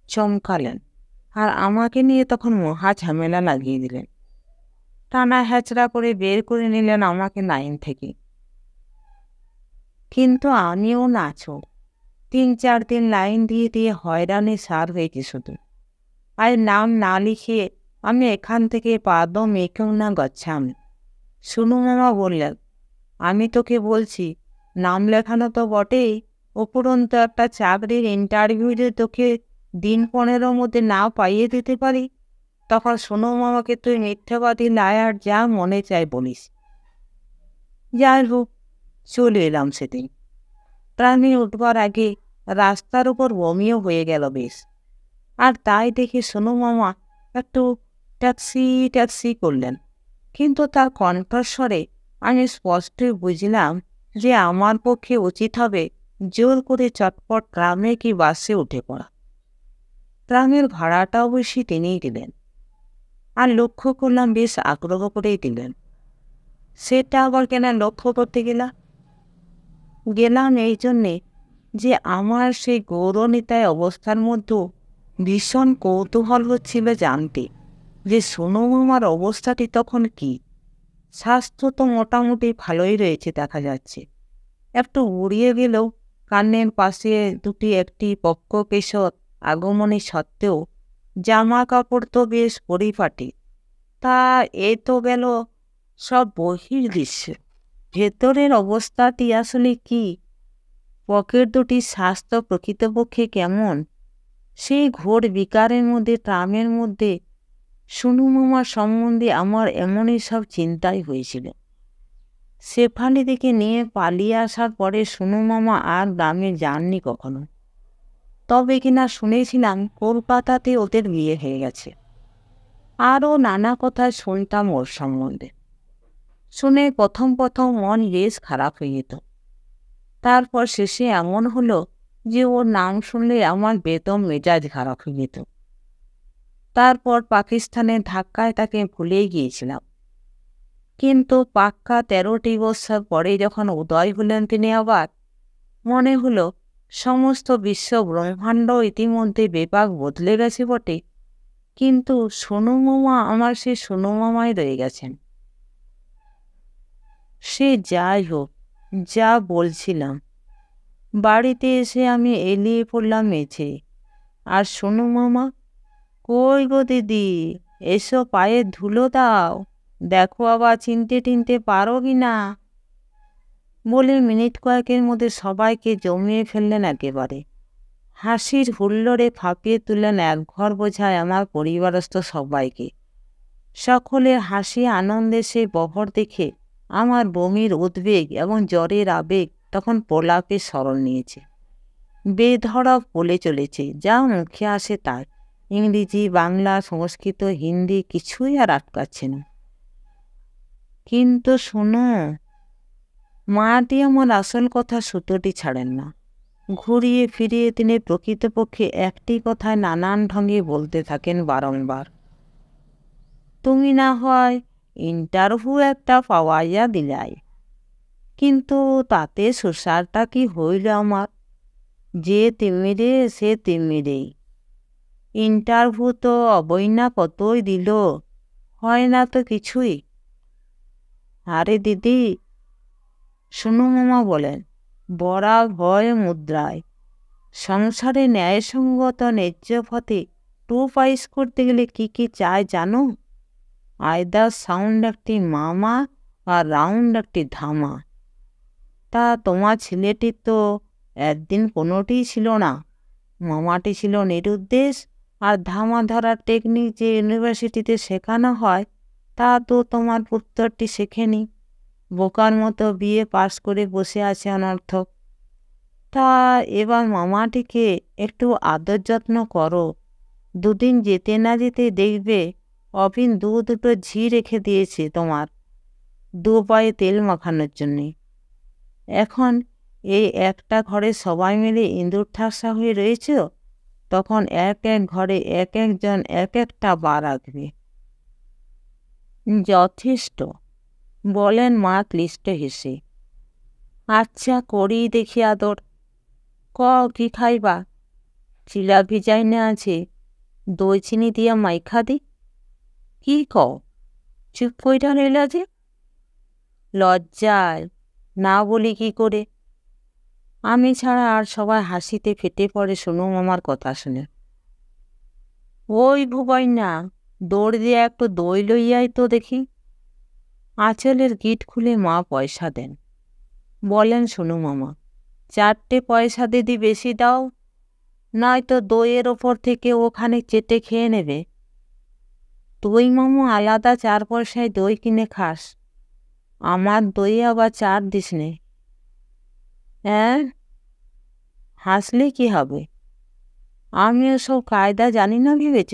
চমকালেন, আর আমাকে নিয়ে তখন মহা ঝামেলা লাগিয়ে দিলেন। টানা হ্যাচড়া করে বের করে নিলেন আমাকে 9 থেকে। কিন্তু আমিও নাচো 3-4 দিন লাইন দিয়ে দিয়ে হয়রানি সার হয়েছি শুধু। আর নাম না লিখিয়ে আমি এখান থেকে পাদম একেও না গচ্ছামি। সোনু মামা বললেন, আমি তোকে বলছি, নাম লেখানো তো বটেই, উপরন্তু একটা চাকরির ইন্টারভিউতে তোকে দিন 15 মধ্যে না পাইয়ে দিতে পারি, তখন সোনু মামাকে তুই মিথ্যাবাদী, লায়ার, যা মনে চায় বলিস। যাই হোক, চলে এলাম সেদিন। ট্রেনে উঠবার আগে রাস্তার উপর বমিও হয়ে গেল বেশ। আর তাই দেখে সোনু মামা একটু ট্যাক্সি ট্যাক্সি করলেন, কিন্তু তার কণ্ঠস্বরে আমি স্পষ্টই বুঝলাম যে আমার পক্ষে উচিত হবে জোর করে চটপট ট্রামে কি বাসে উঠে পড়া। ট্রামের ভাড়াটা অবশ্যই তিনিই দিলেন, আর লক্ষ্য করলাম বেশ আগ্রহ করেই দিলেন। সেটা আবার কেন লক্ষ্য করতে গেলাম এই জন্যে যে আমার সেই গৌরনীতায় অবস্থার মধ্যেও ভীষণ কৌতূহল হচ্ছিল জানতে যে সোনু মামার অবস্থাটি তখন কি। স্বাস্থ্য তো মোটামুটি ভালোই রয়েছে দেখা যাচ্ছে। একটু উড়িয়ে গেলেও কানের পাশে একটি পক্ষকেশর আগমনী সত্ত্বেও জামা কাপড় তো বেশ পরিপাটি। তা এ তো গেল সব বহির্দৃশ্য। ভেতরের অবস্থাটি আসলে কি? পকেট দুটির স্বাস্থ্য প্রকৃতপক্ষে কেমন? সেই ঘোর বিকারের মধ্যে, ট্রামের মধ্যে সোনু মামার সম্বন্ধে আমার এমনই সব চিন্তাই হয়েছিল। শেফালিদিকে নিয়ে পালিয়ে আসার পরে সোনু মামা আর গ্রামে যাননি কখনো। তবে কিনা শুনেছিলাম কলকাতাতে ওদের বিয়ে হয়ে গেছে। আরও নানা কথা শুনতাম ওর সম্বন্ধে। শুনে প্রথম মন বেশ খারাপ হয়ে যেত। তারপর শেষে এমন হলো যে ওর নাম শুনলে আমার বেদম মেজাজ খারাপ হয়ে যেত। তারপর পাকিস্তানের ধাক্কায় তাকে ভুলেই গিয়েছিলাম। কিন্তু পাক্কা 13টি বৎসর পরে যখন উদয় হলেন তিনি, আবার মনে হলো সমস্ত বিশ্ব ব্রহ্মাণ্ড ইতিমধ্যে বেপাক বদলে গেছে বটে, কিন্তু সোনু মামা আমার সে সোনু মামাই রয়ে গেছেন। সে যাই হোক, যা বলছিলাম, বাড়িতে এসে আমি এলিয়ে পড়লাম মেঝে। আর সোনু মামা, কই গো দিদি, এসো পায়ে ধুলো দাও, দেখো আবার চিনতে টিনতে পারো কি না, বলে মিনিট কয়েকের মধ্যে সবাইকে জমিয়ে ফেললেন একেবারে। হাসির হুল্লোড়ে ফাঁপিয়ে তুললেন একঘর বোঝায় আমার পরিবারস্থ সবাইকে। সকলের হাসি আনন্দে সে বহর দেখে আমার বমির উদ্বেগ এবং জ্বরের আবেগ তখন প্রলাপে স্মরণ নিয়েছে। বেধড়ক বলে চলেছে, যা মুখে আসে তার। ইংরেজি, বাংলা, সংস্কৃত, হিন্দি কিছুই আর আটকাচ্ছে না। কিন্তু শোনো, মাটি আমার আসল কথা সুতোটি ছাড়েন না। ঘুরিয়ে ফিরিয়ে তিনি প্রকৃতপক্ষে একটি কথায় নানান ঢঙ্গে বলতে থাকেন বারংবার। তুমি না হয় ইন্টারভিউ একটা পাওয়াইয়া দিলাই, কিন্তু তাতে সুসারটা কি হইল আমার? যে তিমিরে সে তিমিরেই। ইন্টারভিউ তো অবৈনা কতই দিল, হয় না তো কিছুই। আরে দিদি, সোনু মামা বলেন, বড়া ভয় মুদ্রায়। সংসারে ন্যায়সঙ্গত ন্যায্য পথে পাইস করতে গেলে কি কি চায় জানো? আয়দা সাউন্ড একটি মামা আর রাউন্ড একটি ধামা। তা তোমার ছেলেটির তো একদিন কোনোটিই ছিল না। মামাটি ছিল নিরুদ্দেশ, আর ধামা ধরার টেকনিক যে ইউনিভার্সিটিতে শেখানো হয় তা তো তোমার পুত্রটি শেখেনি। বোকার মতো বিয়ে পাশ করে বসে আছে অনর্থক। তা এবার মামাটিকে একটু আদর যত্ন করো। দুদিন যেতে না যেতে দেখবে অভিন দুটো ঝি রেখে দিয়েছে তোমার, দু পায়ে তেল মাখানোর জন্যে। এখন এই একটা ঘরে সবাই মিলে ইঁদুর ঠাসা হয়ে রয়েছ, তখন এক এক ঘরে এক একজন এক একটা বার রাখবে। যথেষ্ট, বলেন মা ক্লিষ্ট হেসে। আচ্ছা করি দেখি আদর। ক কি খাইবা? চিলা ভিজাই না আছে, দই চিনি দিয়া মাইখা দি। কি কও, চুপ কইরা রইলা যে? লজ্জায় না বলি কি করে? আমি ছাড়া আর সবাই হাসিতে ফেটে পড়ে সোনু মামার কথা শুনে। ওই ভুবই না, দৌড় দিয়ে একটু দই লইয়াই তো দেখি। আঁচলের গিট খুলে মা পয়সা দেন। বলেন সোনু মামা, 4টে পয়সা দিদি বেশি দাও, নয়তো দইয়ের ওপর থেকে ওখানে চেটে খেয়ে নেবে। তুই মামু আলাদা 4 পয়সায় দই কিনে খাস, আমার দই আবার 4 দিস নে। হ্যাঁ, হাসলে কি হবে? আমি ওসব কায়দা জানি না ভেবেছ?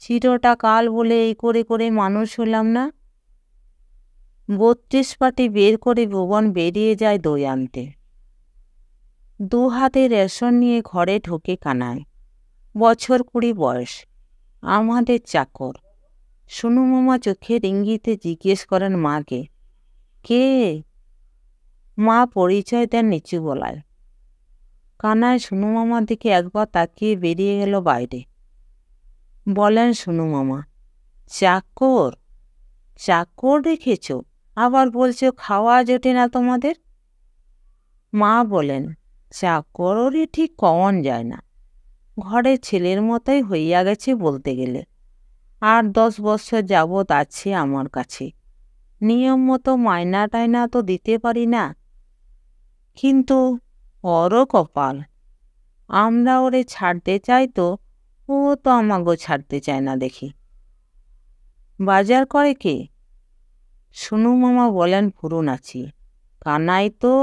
চিরটা কাল বলে এই করে করে মানুষ হলাম না। 32 পাটি বের করে ভুবন বেরিয়ে যায় দই আনতে। 2 হাতে রেশন নিয়ে ঘরে ঢোকে কানায়। বছর 20 বয়স, আমাদের চাকর। সোনু মামা চোখের ইঙ্গিতে জিজ্ঞেস করেন মাকে, কে? মা পরিচয় দেন নিচু গলায়। কানায় সোনু মামার দিকে একবার তাকিয়ে বেরিয়ে গেল বাইরে। বলেন সোনু মামা, চাকর? চাকর রেখেছ, আবার বলছো খাওয়া জোটে না তোমাদের? মা বলেন, চাকরই ঠিক কমন যায় না, ঘরের ছেলের মতোই হইয়া গেছে বলতে গেলে। 8-10 বছর যাবৎ আছে আমার কাছে, নিয়ম মতো মাইনা টাইনা তো দিতে পারি না। কিন্তু ওরও কপাল, আমরা ওরে ছাড়তে চাই তো ও তো আমাকেও ছাড়তে চায় না দেখি। বাজার করে কে? সোনু মামা বলেন পুরো নাচিয়ে। কানাই তো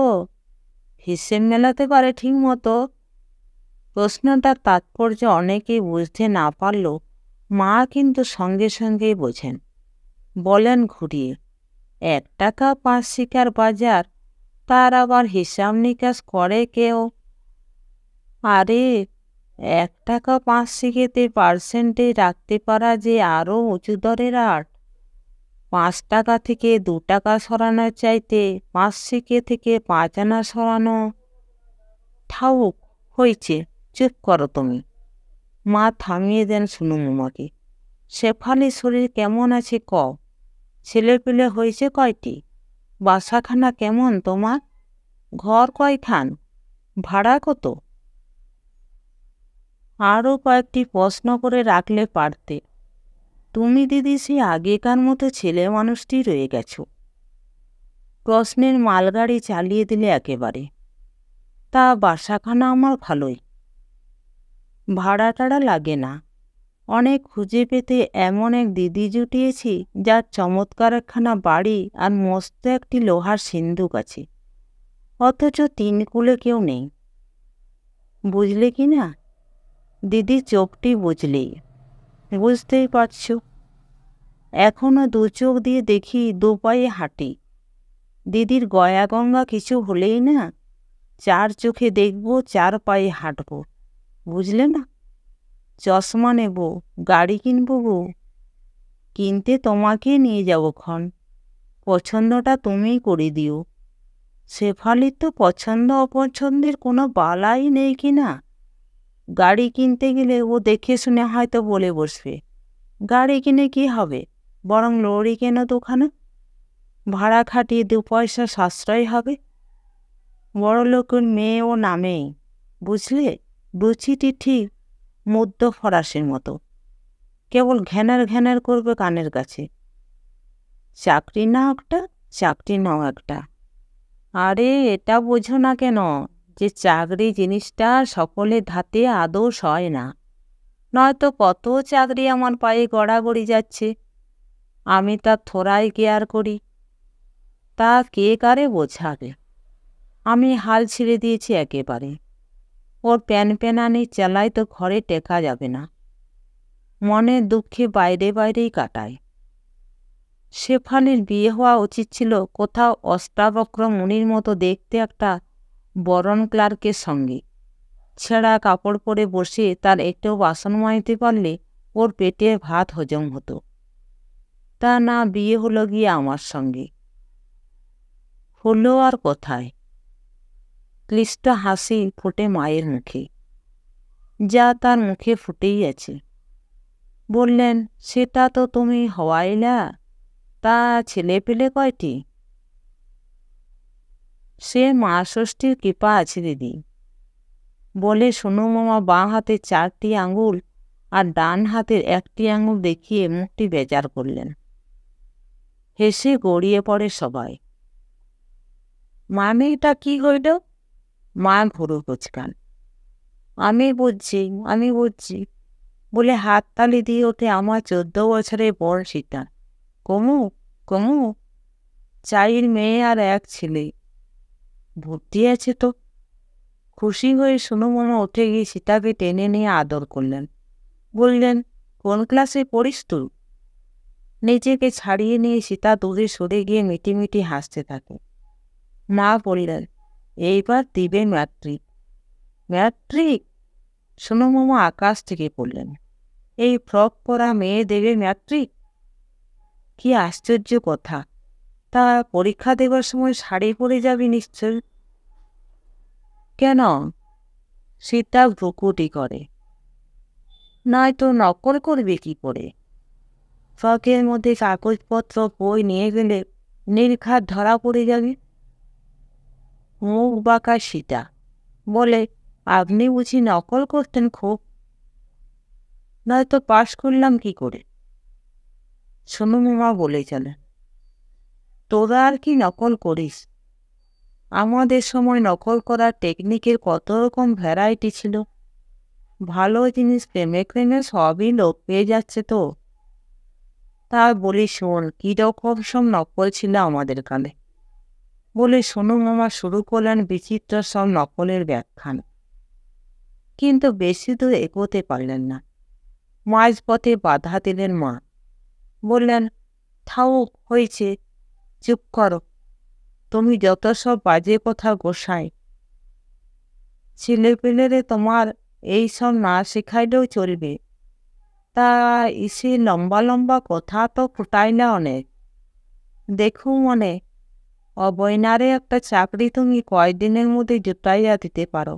হিসেব মেলাতে পারে ঠিক মতো। প্রশ্নটার তাৎপর্য অনেকেই বুঝতে না পারলেও মা কিন্তু সঙ্গে সঙ্গেই বোঝেন। বলেন ঘুরিয়ে, 1 টাকা 5 শিকার বাজার, তার আবার হিসাব নিকাশ করে কেউ? আরে 1 টাকা 5 শিকেতে পার্সেন্টে রাখতে পারা যে আরও উঁচু দরের আর্ট। 5 টাকা থেকে 2 টাকা সরানোর চাইতে 5 শিকে থেকে 5 আনা সরানো। থাউক, হয়েছে, চুপ করো তুমি। মা থামিয়ে দেন সোনু মামাকে। শেফালির শরীর কেমন আছে কও? ছেলেপিলে হয়েছে কয়টি? বাসাখানা কেমন তোমার? ঘর কয়খান? ভাড়া কত? আরও কয়েকটি প্রশ্ন করে রাখলে পারতে। তুমি দিদি সে আগেকার মতো ছেলে মানুষটি রয়ে গেছ। প্রশ্নের মালগাড়ি চালিয়ে দিলে একেবারে। তা বাসাখানা আমার ভালোই, ভাড়া টাড়া লাগে না। অনেক খুঁজে পেতে এমন এক দিদি জুটিয়েছি যার চমৎকার একখানা বাড়ি আর মস্ত একটি লোহার সিন্দুক আছে, অথচ 3 কুলে কেউ নেই। বুঝলে কি না? দিদি চোখটি বুঝলেই, বুঝতেই পারছ। এখনও 2 চোখ দিয়ে দেখি, 2 পায়ে হাঁটি। দিদির গয়া গঙ্গা কিছু হলেই না, 4 চোখে দেখব, 4 পায়ে হাঁটব। বুঝলে না? চশমা নেব, গাড়ি কিনব গো। কিনতে তোমাকে নিয়ে যাব ক্ষণ, পছন্দটা তুমিই করে দিও। শেফালির তো পছন্দ অপছন্দের কোনো বালাই নেই কি না। গাড়ি কিনতে গেলে ও দেখে শুনে হয়তো বলে বসবে, গাড়ি কিনে কি হবে, বরং লরি কেনো দোকানে, ভাড়া খাটিয়ে 2 পয়সা সাশ্রয় হবে। বড়লোকের মেয়ে ও নামেই, বুঝলে? রুচিটি ঠিক মধ্য ফরাসের মতো, কেবল ঘ্যানার ঘ্যানার করবে কানের কাছে। চাকরি নাও একটা, চাকরি নাও একটা। আরে এটা বোঝো না কেন যে চাকরি জিনিসটা সকলের ধাতে আদৌ সয় না। নয়তো কত চাকরি আমার পায়ে গড়াগড়ি যাচ্ছে, আমি তার থোড়াই কেয়ার করি। তা কে কারে বোঝাবে? আমি হাল ছেড়ে দিয়েছি একেবারে। ওর প্যানপ্যানানি চালাই তো ঘরে টেকা যাবে না। মনের দুঃখে বাইরে বাইরেই কাটায়। শেফালির বিয়ে হওয়া উচিত ছিল কোথাও অষ্টাবক্র মুনির মতো দেখতে একটা বরণ ক্লার্কের সঙ্গে। ছেঁড়া কাপড় পরে বসে তার একটু বাসন মাজতে পারলে ওর পেটে ভাত হজম হতো। তা না, বিয়ে হলো গিয়ে আমার সঙ্গে। হলো আর কোথায়? ক্লিষ্ট হাসি ফোটে মায়ের মুখে, যা তার মুখে ফুটেই আছে। বললেন, সেটা তো তুমি হওয়াইলা, তা ছেলে পেলে কয়টি? সে মা ষষ্ঠীর কৃপা আছে দিদি, বলে সোনু মামা বাঁ হাতে 4টি আঙুল আর ডান হাতের 1টি আঙুল দেখিয়ে মুখটি বেজার করলেন। হেসে গড়িয়ে পড়ে সবাই। মানে এটা কি হইল? মা ভুরু কুচকান। আমি বুঝছি বলে হাততালি দিয়ে ওঠে আমার 14 বছরের বোন সীতা। কমু কমু 4 মেয়ে আর 1 ছেলে, ভর্তি আছে তো। খুশি হয়ে সোনু মামা উঠে গিয়ে সীতাকে টেনে নিয়ে আদর করলেন। বললেন, কোন ক্লাসে পড়িস তুই? নিজেকে ছাড়িয়ে নিয়ে সীতা দূরে সরে গিয়ে মিটিমিটি হাসতে থাকে। মা বললেন, এইবার দিবে ম্যাট্রিক। ম্যাট্রিক? সোনু মামা আকাশ থেকে পড়লেন। এই ফ্রক পরা মেয়ে দেবে ম্যাট্রিক? কি আশ্চর্য কথা! তা পরীক্ষা দেবার সময় শাড়ি পরে যাবি নিশ্চয়? কেন? সীতা ভ্রুকুটি করে। নয়তো নকল করবে কি করে? ফ্রকের মধ্যে কাগজপত্র বই নিয়ে গেলে নির্ঘাত ধরা পড়ে যাবে। মুখ বাঁকা সীতা বলে, আপনি বুঝি নকল করতেন খুব? নয়তো পাশ করলাম কি করে? সোনু মামা বলে চলেন, তোরা আর কি নকল করিস? আমাদের সময় নকল করার টেকনিকের কত রকম ভ্যারাইটি ছিল। ভালো জিনিস প্রেমে প্রেমে সবই লোক পেয়ে যাচ্ছে তো। তা বলি শোন, কীরকম সব নকল ছিল আমাদের কালে। বলে সোনু মামা শুরু করলেন বিচিত্র সব নকলের ব্যাখ্যান। কিন্তু বেশি দূর এগোতে পারলেন না। মাঝপথে বাধা দিলেন মা। বললেন, থাউক, হয়েছে, চুপ করো। তুমি যত সব বাজে কথা গোসাই। ছেলেপেলেরে তোমার এই সব না শেখাইলেও চলবে। তা ইসে লম্বা লম্বা কথা তো ফুটাই না অনেক। দেখো মনে, অবৈনারে একটা চাকরি তুমি কয়দিনের মধ্যে জুটাইয়া দিতে পারো।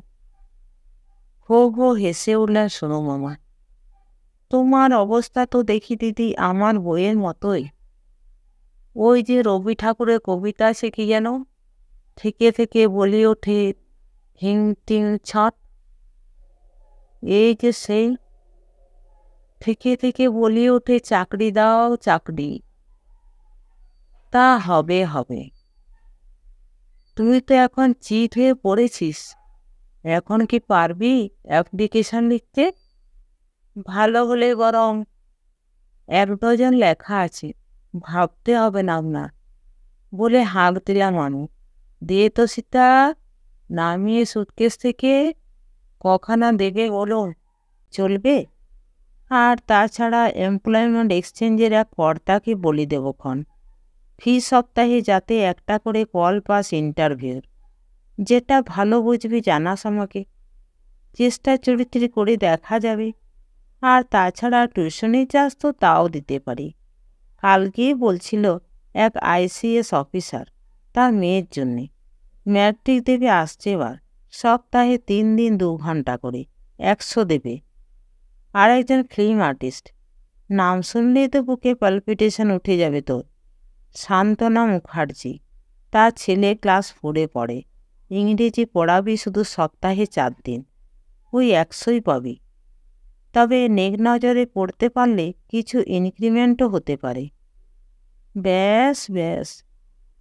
হো হো হেসে উঠলেন সোনু মামা। তোমার অবস্থা তো দেখি দিদি আমার বইয়ের মতোই। ওই যে রবি ঠাকুরের কবিতা আছে কি যেন, থেকে থেকে বলি ওঠে হিং টিং ছট। এই যে সেই থেকে থেকে বলি ওঠে চাকরি দাও চাকরি। তা হবে হবে। তুই তো এখন চিট হয়ে পড়েছিস, এখন কি পারবি অ্যাপ্লিকেশন লিখতে? ভালো হলে বরং 1 ডজন লেখা আছে, ভাবতে হবে না আপনার। বলে হাঁক দিলাম আমি। দিয়ে তো সীতা, নামিয়ে সুটকেস থেকে কখানা দেবে বলুন, চলবে? আর তাছাড়া এমপ্লয়মেন্ট এক্সচেঞ্জের এক কর্তাকে বলে দেবক্ষণ, ফি সপ্তাহে যাতে একটা করে কল পাস ইন্টারভিউর। যেটা ভালো বুঝবি জানাস আমাকে, চেষ্টা চরিত্রে করে দেখা যাবে। আর তাছাড়া টিউশনি চার্জ তো তাও দিতে পারি। কালকেই বলছিল এক ICS অফিসার তার মেয়ের জন্যে ম্যাট্রিক দেবে আসছে এবার, সপ্তাহে 3 দিন 2 ঘন্টা করে 100 দেবে। আর একজন ফিল্ম আর্টিস্ট, নাম শুনলেই তো বুকে পালপিটেশন উঠে যাবে তোর, শান্তনা মুখার্জি। তার ছেলে ক্লাস 4-এ পড়ে, ইংরেজি পড়াবি শুধু সপ্তাহে 4 দিন, ওই 100ই পাবি। তবে নেক নজরে পড়তে পারলে কিছু ইনক্রিমেন্টও হতে পারে। ব্যাস ব্যাস,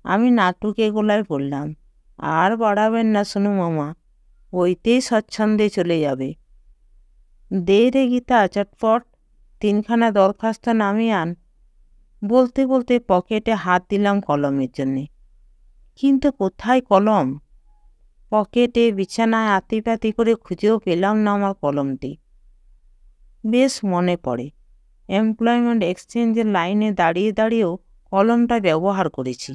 আমি নাটুকে গলায় বললাম, আর বাড়াবেন না সোনু মামা, ওইতেই স্বচ্ছন্দে চলে যাবে। দে রে গীতা চটপট 3খানা দরখাস্ত নামিয়ে আন। বলতে বলতে পকেটে হাত দিলাম কলমের জন্যে, কিন্তু কোথায় কলম? পকেটে, বিছানায় আতিপাতি করে খুঁজেও পেলাম না আমার কলমটি। বেশ মনে পড়ে, এমপ্লয়মেন্ট এক্সচেঞ্জের লাইনে দাঁড়িয়ে দাঁড়িয়েও কলমটা ব্যবহার করেছি।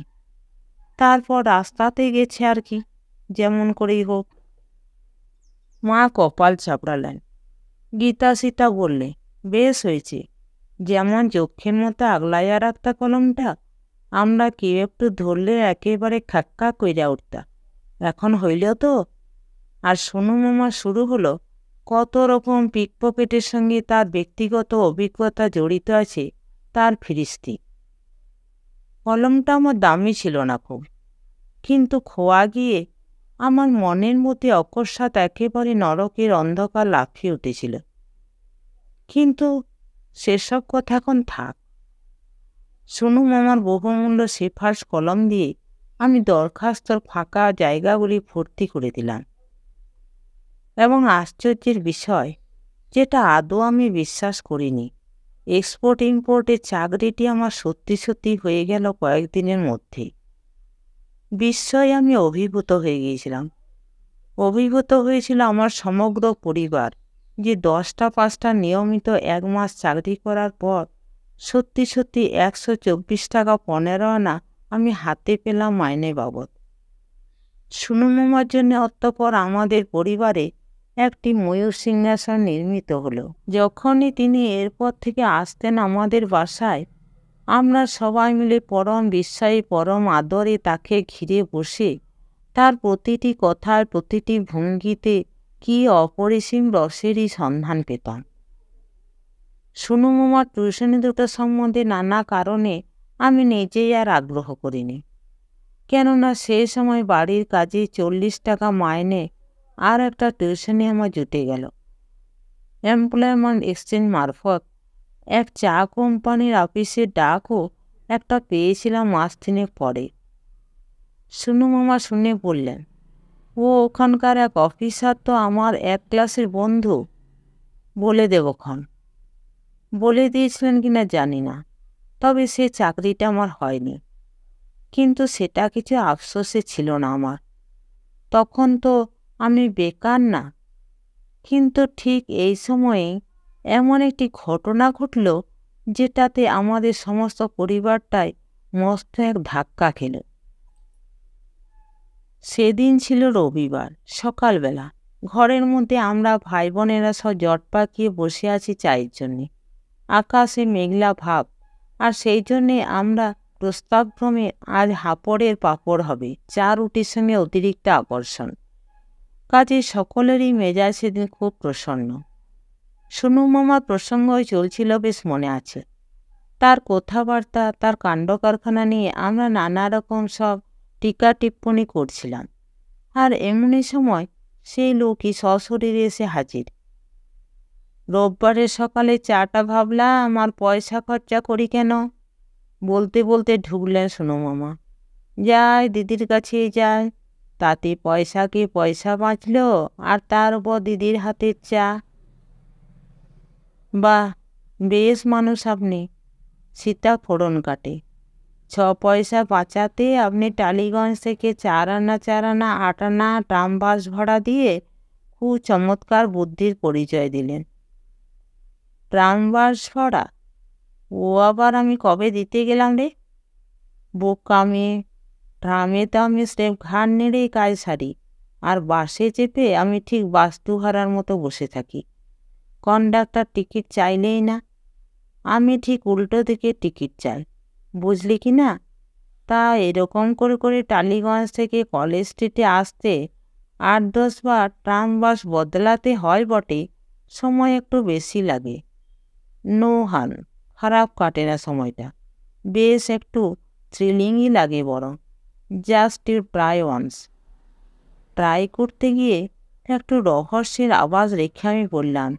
তারপর রাস্তাতে গেছে আর কি, যেমন করেই হোক। মা কপাল চাপড়ালেন। গীতা সীতা বললে, বেশ হয়েছে, যেমন যক্ষের মতো আগলাইয়া রাখতা কলমটা, আমরা কেউ একটু ধরলে একেবারে খাক্কা কইরা উঠতা। এখন হইল তো। আর সোনু মামা শুরু হলো, কত রকম পিকপকেটের সঙ্গে তার ব্যক্তিগত অভিজ্ঞতা জড়িত আছে তার ফিরিস্তি। কলমটা আমার দামি ছিল না খুব, কিন্তু খোয়া গিয়ে আমার মনের মধ্যে অকস্মাৎ একেবারে নরকের অন্ধকার লাফিয়ে উঠেছিল। কিন্তু সেসব কথা এখন থাক। সোনু মামার বহুমূল্য সেফার্স কলম দিয়ে আমি দরখাস্তর ফাঁকা জায়গাগুলি ভর্তি করে দিলাম। এবং আশ্চর্যের বিষয়, যেটা আদৌ আমি বিশ্বাস করিনি, এক্সপোর্ট ইম্পোর্টের চাকরিটি আমার সত্যি সত্যি হয়ে গেল কয়েকদিনের মধ্যেই। বিস্ময়ে আমি অভিভূত হয়ে গিয়েছিলাম। অভিভূত হয়েছিল আমার সমগ্র পরিবার, যে 10টা 5টা নিয়মিত 1 মাস চাকরি করার পর সত্যি সত্যি 124 টাকা 15 আনা আমি হাতে পেলাম মাইনে বাবদ। সোনু মামার জন্য অতঃপর আমাদের পরিবারে একটি ময়ূর সিংহাসন নির্মিত হলো। যখনই তিনি এরপর থেকে আসতেন আমাদের বাসায়, আমরা সবাই মিলে পরম বিস্ময়ে পরম আদরে তাকে ঘিরে বসে তার প্রতিটি কথার প্রতিটি ভঙ্গিতে কি অপরিসীম রসেরই সন্ধান পেতাম। সোনু মামার টিউশনি দুটো সম্বন্ধে নানা কারণে আমি নিজেই আর আগ্রহ করিনি, কেননা সে সময় বাড়ির কাজে 40 টাকা মাইনে আর একটা টিউশনি আমার জুটে গেল। এমপ্লয়মেন্ট এক্সচেঞ্জ মারফত এক চা কোম্পানির অফিসের ডাকও একটা পেয়েছিলাম মাস 3 পরে। সোনু মামা শুনে বললেন, ও ওখানকার এক অফিসার তো আমার 1 ক্লাসের বন্ধু। বলে দেবক্ষণ। বলে দিয়েছিলেন কিনা জানি না, তবে সে চাকরিটা আমার হয়নি। কিন্তু সেটা কিছু আফসোসে ছিল না আমার, তখন তো আমি বেকার না। কিন্তু ঠিক এই সময়ে এমন একটি ঘটনা ঘটল, যেটাতে আমাদের সমস্ত পরিবারটাই মস্ত এক ধাক্কা খেল। সেদিন ছিল রবিবার সকালবেলা। ঘরের মধ্যে আমরা ভাই বোনেরা সব জট পাকিয়ে বসে আছি চায়ের জন্যে। আকাশে মেঘলা ভাব, আর সেই জন্যে আমরা প্রস্তাবক্রমে আজ হাঁপড়ের পাঁপড় হবে, চা রুটির সঙ্গে অতিরিক্ত আকর্ষণ। কাজে সকলেরই মেজাজ সেদিন খুব প্রসন্ন। সোনু মামার প্রসঙ্গই চলছিল বেশ মনে আছে। তার কথাবার্তা, তার কাণ্ড কারখানা নিয়ে আমরা নানা রকম সব টিকা টিপ্পণী করছিলাম। আর এমনি সময় সেই লোকই সশরীরে এসে হাজির। রোববারের সকালে চাটা ভাবলাম আমার পয়সা খরচা করি কেন, বলতে বলতে ঢুকলেন সোনু মামা। যায় দিদির কাছে যায়, তাতে পয়সাকে পয়সা বাঁচল, আর তার উপর দিদির হাতের চা। বাহ, বেশ মানুষ আপনি। সীতা ফোড়ন কাটে। 6 পয়সা বাঁচাতে আপনি টালিগঞ্জ থেকে 4 আনা 4 আনা 8 আনা ট্রাম বাস ভাড়া দিয়ে খুব চমৎকার বুদ্ধির পরিচয় দিলেন। ট্রাম বাস ভাড়া? ও আবার আমি কবে দিতে গেলাম রে? বোকা মেয়ে, ট্রামে তো আমি স্রেফ ঘাড় নেড়েই কাজ সারি, আর বাসে চেপে আমি ঠিক বাস্তুহারার মতো বসে থাকি। কন্ডাক্টর টিকিট চাইলেই না, আমি ঠিক উল্টো দিকে টিকিট চাই, বুঝলি কি না? তা এরকম করে করে টালিগঞ্জ থেকে কলেজ স্ট্রিটে আসতে 8-10 বার ট্রাম বাস বদলাতে হয় বটে, সময় একটু বেশি লাগে। নো হার্ম, খারাপ কাটে না সময়টা, বেশ একটু থ্রিলিংই লাগে বরং। Just you try once. Try করতে গিয়ে একটু রহস্যের আওয়াজ রেখে আমি বললাম,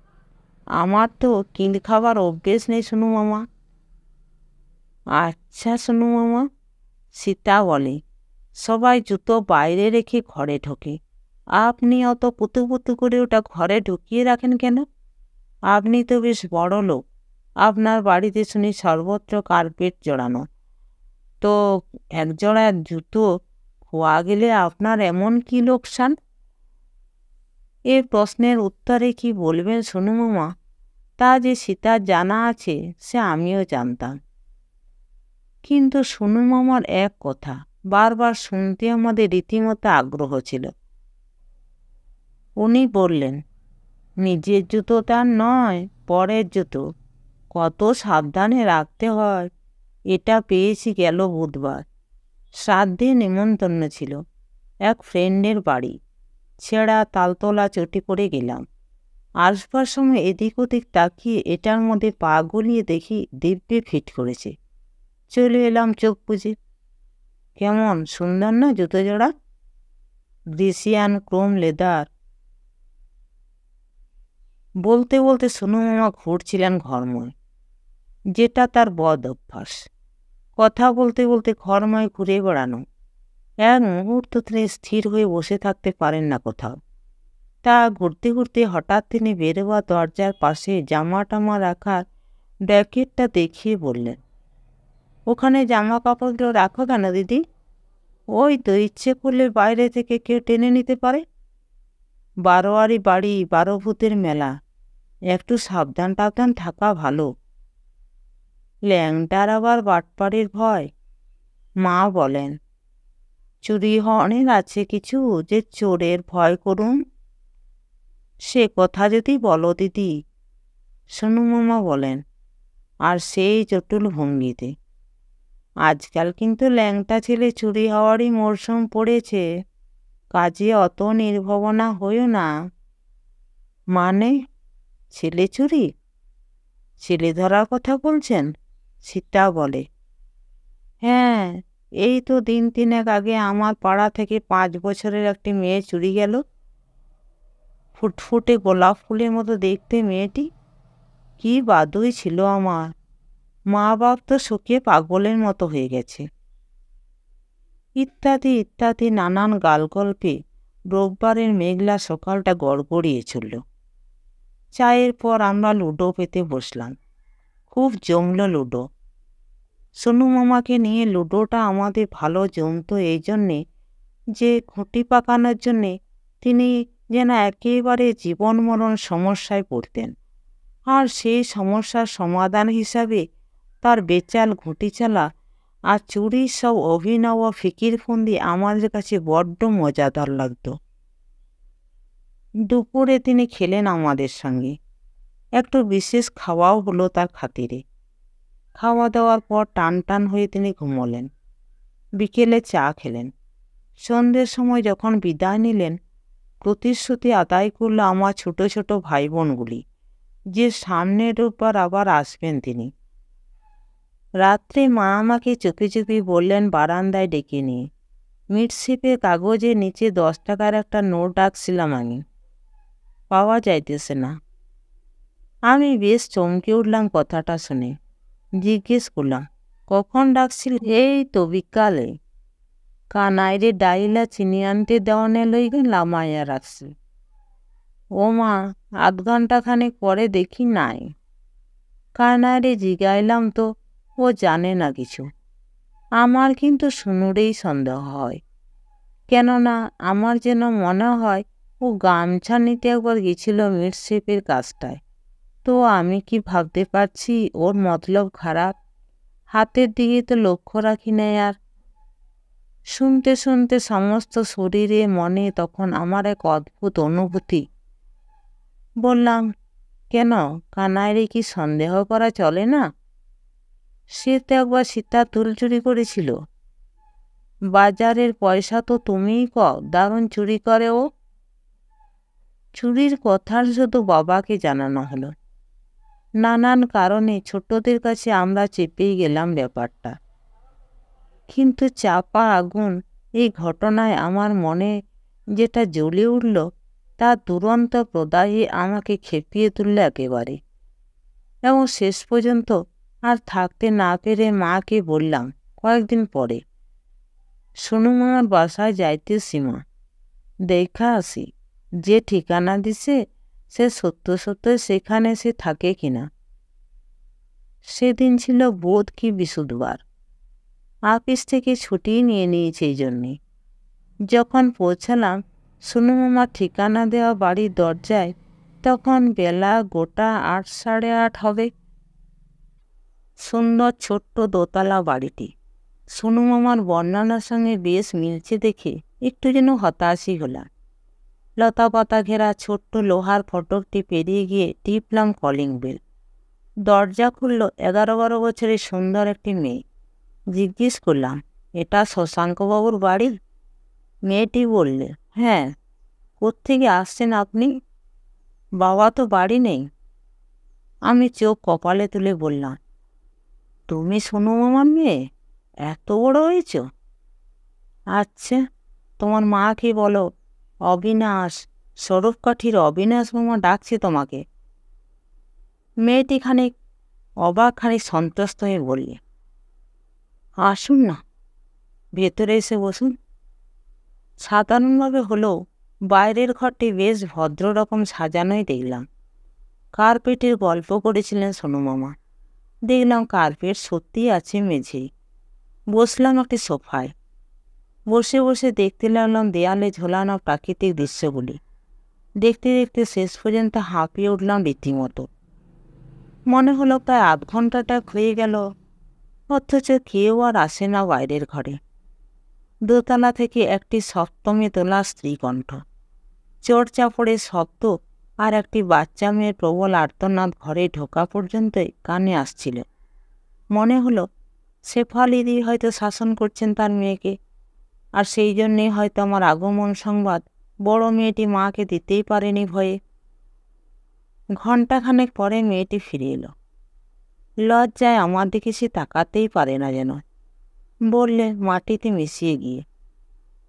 আমার তো কিল খাবার অভ্যেস নেই সোনু মামা। আচ্ছা সোনু মামা, সীতা বলে। সবাই জুতো বাইরে রেখে ঘরে ঢোকে, আপনি অত পুতু পুতু করে ওটা ঘরে ঢুকিয়ে রাখেন কেন? আপনি তো বেশ বড় লোক, আপনার বাড়িতে শুনি সর্বত্র কার্পেট জড়ানো, তো একজোড়া জুতো খোয়া গেলে আপনার এমন কি লোকসান? এ প্রশ্নের উত্তরে কি বলবেন সোনু মামা, তা যে সীতার জানা আছে সে আমিও জানতাম। কিন্তু সোনু মামার এক কথা বারবার শুনতে আমাদের রীতিমতো আগ্রহ ছিল। উনি বললেন, নিজের জুতো তার নয়, পরের জুতো, কত সাবধানে রাখতে হয়। এটা পেয়েছি গেল বুধবার, শ্রাদ্ধে নেমন্তন্ন ছিল, এক ফ্রেন্ডের বাড়ি, ছেঁড়া তালতলা চটি করে গেলাম। আসবার সময় এদিক ওদিক তাকিয়ে এটার মধ্যে পা গলিয়ে দেখি দিব্যে ফিট করেছে। চলে এলাম চোখ বুঝে। কেমন সুন্দর না জুতো জোড়া? গ্রিসিয়ান ক্রোম লেদার। বলতে বলতে সোনু মামা ঘুরছিলেন ঘরময়, যেটা তার বদ অভ্যাস। কথা বলতে বলতে ঘরময় ঘুরে বেড়ানো। এক মুহূর্ত তিনি স্থির হয়ে বসে থাকতে পারেন না কোথাও। তা ঘুরতে ঘুরতে হঠাৎ তিনি বেরোয়া দরজার পাশে জামা টামা রাখার ব্র্যাকেটটা দেখিয়ে বললেন, ওখানে জামা কাপড়গুলো রাখো কেন দিদি? ওই তো, ইচ্ছে করলে বাইরে থেকে কেউ টেনে নিতে পারে। বারোয়ারি বাড়ি, 12 ভূতের মেলা, একটু সাবধান টাবধান থাকা ভালো। ল্যাংটার আবার বাটপাড়ির ভয়। মা বলেন, চুরি হওয়ার আছে কিছু যে চোরের ভয় করুন? সে কথা যদি বলো দিদি, সোনু মামা বলেন, আর সেই চটুল ভঙ্গিতে। আজকাল কিন্তু ল্যাংটা ছেলে চুরি হওয়ারই মরশুম পড়েছে, কাজে অত নির্ভাবনা হইও না। মানে? ছেলে চুরি? ছেলে ধরার কথা বলছেন? সীতা বলে, হ্যাঁ, এই তো দিন তিনেক আগে আমার পাড়া থেকে 5 বছরের একটি মেয়ে চুরি গেল। ফুটফুটে গোলাপ ফুলের মতো দেখতে মেয়েটি, কি বাদুই ছিল আমার। মা বাপ তো শুকিয়ে পাগলের মতো হয়ে গেছে। ইত্যাদি ইত্যাদি নানান গালগল্পে রোববারের মেঘলা সকালটা গড়গড়িয়ে চলল। চায়ের পর আমরা লুডো পেতে বসলাম। খুব জমল লুডো। সোনু মামাকে নিয়ে লুডোটা আমাদের ভালো জমতো এই জন্যে যে খুঁটি পাকানোর জন্যে তিনি যেন একেবারে জীবন মরণ সমস্যায় পড়তেন, আর সেই সমস্যার সমাধান হিসাবে তার বেচাল ঘুঁটি চালা আর চুরির সব অভিনব ফিকিরফন্দি আমাদের কাছে বড্ড মজাদার লাগত। দুপুরে তিনি খেলেন আমাদের সঙ্গে, একটু বিশেষ খাওয়াও হলো তার খাতিরে। খাওয়া দাওয়ার পর টান টান হয়ে তিনি ঘুমোলেন। বিকেলে চা খেলেন। সন্ধ্যের সময় যখন বিদায় নিলেন, প্রতিশ্রুতি আদায় করল আমার ছোট ছোট ভাই বোনগুলি যে সামনের রোববার আবার আসবেন তিনি। রাত্রে মা আমাকে চুপি চুপি বললেন বারান্দায় ডেকে নিয়ে, মিটশিপের কাগজের নিচে 10 টাকার একটা নোট ডাকছিলাম আমি, পাওয়া যাইতেছে না। আমি বেশ চমকে উঠলাম কথাটা শুনে। জিজ্ঞেস করলাম, কখন ডাকছিল? এই তো বিকালে। কানাইরে ডাইলা চিনি আনতে দেওয়ানে লইগে লামাইয়া রাখছি। ও মা, 8 ঘন্টা খানেক পরে দেখি নাই। কানাইরে জিগাইলাম তো ও জানে না কিছু। আমার কিন্তু শুনুরেই সন্দেহ হয়, কেননা আমার যেন মনে হয় ও গামছা নিতে একবার গেছিল মিটশিপের কাজটায়। তো আমি কি ভাবতে পারছি ওর মতলব খারাপ? হাতের দিকে তো লক্ষ্য রাখি নাই আর। শুনতে শুনতে সমস্ত শরীরে মনে তখন আমার এক অদ্ভুত অনুভূতি। বললাম, কেন, কানাইরে কি সন্দেহ করা চলে না? সে তো একবার সীতা তুল চুরি করেছিল। বাজারের পয়সা তো তুমিই কও দারুণ চুরি করে ও। চুরির কথার শুধু বাবাকে জানানো হলো। নানান কারণে ছোটদের কাছে আমরা চেপেই গেলাম ব্যাপারটা। কিন্তু চাপা আগুন এই ঘটনায় আমার মনে যেটা জ্বলে উঠল তা দুরন্ত প্রদাহে আমাকে খেপিয়ে তুলল একেবারে। এবং শেষ পর্যন্ত আর থাকতে না পেরে মাকে বললাম কয়েকদিন পরে, সোনু মামার বাসায় যাইতেছি মা, দেখা আসি যে ঠিকানা দিছে সে সত্য সত্য সেখানে সে থাকে কিনা। সেদিন ছিল বোধ কি বৃহস্পতিবার, অফিস থেকে ছুটি নিয়ে নিয়েছে এই জন্যে। যখন পৌঁছালাম সোনু মামার ঠিকানা দেওয়া বাড়ির দরজায়, তখন বেলা গোটা ৮, সাড়ে ৮ হবে। সুন্দর ছোট্ট দোতলা বাড়িটি সোনু মামার বর্ণনার সঙ্গে বেশ মিলছে দেখে একটু যেন হতাশই হলাম। লতা পাতা ঘেরা ছোট্ট লোহার ফটকটি পেরিয়ে গিয়ে টিপলাম কলিং বেল। দরজা খুলল 11-12 বছরের সুন্দর একটি মেয়ে। জিজ্ঞেস করলাম, এটা শশাঙ্কবাবুর বাড়ি? মেয়েটি বললে, হ্যাঁ। কোত্থেকে আসছেন আপনি? বাবা তো বাড়ি নেই। আমি চোখ কপালে তুলে বললাম, তুমি সোনু মামার মেয়ে? এত বড় হয়েছ? আচ্ছা, তোমার মাকে বলো অবিনাশ, সরবকাঠির অবিনাশ মামা ডাকছে তোমাকে। মেয়েটি খানিক অবাক, খানিক সন্তুষ্ট হয়ে বললে, আসুন না, ভেতরে এসে বসুন। সাধারণভাবে হলেও বাইরের ঘরটি বেশ ভদ্র রকম সাজানোই দেখলাম। কার্পেটের গল্প করেছিলেন সোনু মামা। দেখলাম কার্পেট সত্যিই আছে মেঝেই। বসলাম একটি সোফায়। বসে বসে দেখতে লাগলাম দেয়ালে ঝোলানো প্রাকৃতিক দৃশ্যগুলি। দেখতে দেখতে শেষ পর্যন্ত হাঁপিয়ে উঠলাম রীতিমতো। মনে হলো প্রায় ৮ ঘন্টাটা হয়ে গেল, অথচ কেউ আর আসে না বাইরের ঘরে। দোতলা থেকে একটি সপ্তমে তোলা স্ত্রীকণ্ঠ, চোর চাপড়ের শব্দ আর একটি বাচ্চা মেয়ের প্রবল আর্তনাদ ঘরে ঢোকা পর্যন্তই কানে আসছিল। মনে হলো শেফালিদি হয়তো শাসন করছেন তার মেয়েকে, আর সেই জন্যেই হয়তো আমার আগমন সংবাদ বড় মেয়েটি মাকে দিতেই পারেনি ভয়ে। ঘণ্টাখানেক পরে মেয়েটি ফিরে এলো। লজ্জায় আমার দিকে সে তাকাতেই পারে না যেন। বললে মাটিতে মিশিয়ে গিয়ে,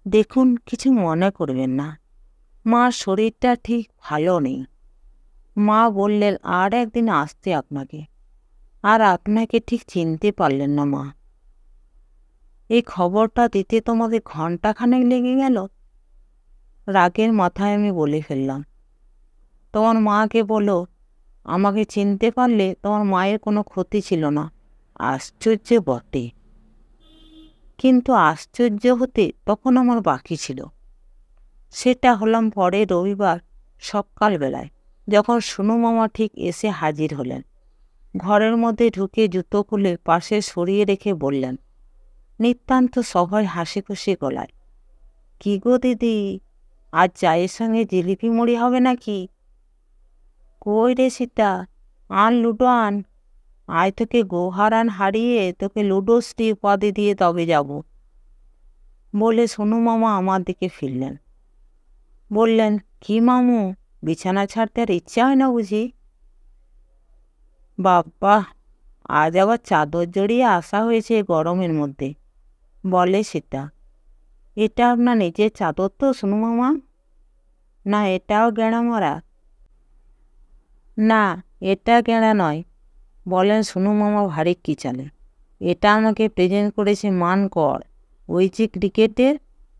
দেখুন, কিছু মনে করবেন না, মার শরীরটা ঠিক ভালো নেই। মা বললেন আর একদিন আসতে আপনাকে, আর আপনাকে ঠিক চিনতে পারলেন না মা। এই খবরটা দিতে তোমাদের ঘণ্টাখানেক লেগে গেল? রাগের মাথায় আমি বলে ফেললাম, তোমার মাকে বলো আমাকে চিনতে পারলে তোমার মায়ের কোনো ক্ষতি ছিল না। আশ্চর্য বটে, কিন্তু আশ্চর্য হতে তখন আমার বাকি ছিল। সেটা হলাম পরে রবিবার সকালবেলায়, যখন সোনু মামা ঠিক এসে হাজির হলেন। ঘরের মধ্যে ঢুকে জুতো খুলে পাশে সরিয়ে রেখে বললেন নিতান্ত সভয় হাসি খুশি গলায়, কি গো দিদি, আজ চায়ের সঙ্গে জিলিপি মুড়ি হবে নাকি? কই রে সীতা, আন লুডো আন। আয় তোকে গোহারান হারিয়ে তোকে লুডোশ্রী উপাধি দিয়ে তবে যাব। বলে সোনু মামা আমার দিকে ফিরলেন। বললেন, কি মামু, বিছানা ছাড়তে আর ইচ্ছা হয় না বুঝি? বাবা, আজ আবার চাদর জড়িয়ে আসা হয়েছে গরমের মধ্যে, বলে সীতা। এটা আপনার নিজের চাদর তো সোনু মামা? না, এটাও গেঁড়া মারা? না, এটা গেঁড়া নয়, বলেন সোনু মামা ভারী কি চালে। এটা আমাকে প্রেজেন্ট করেছে মানকর, ওই যে ক্রিকেটের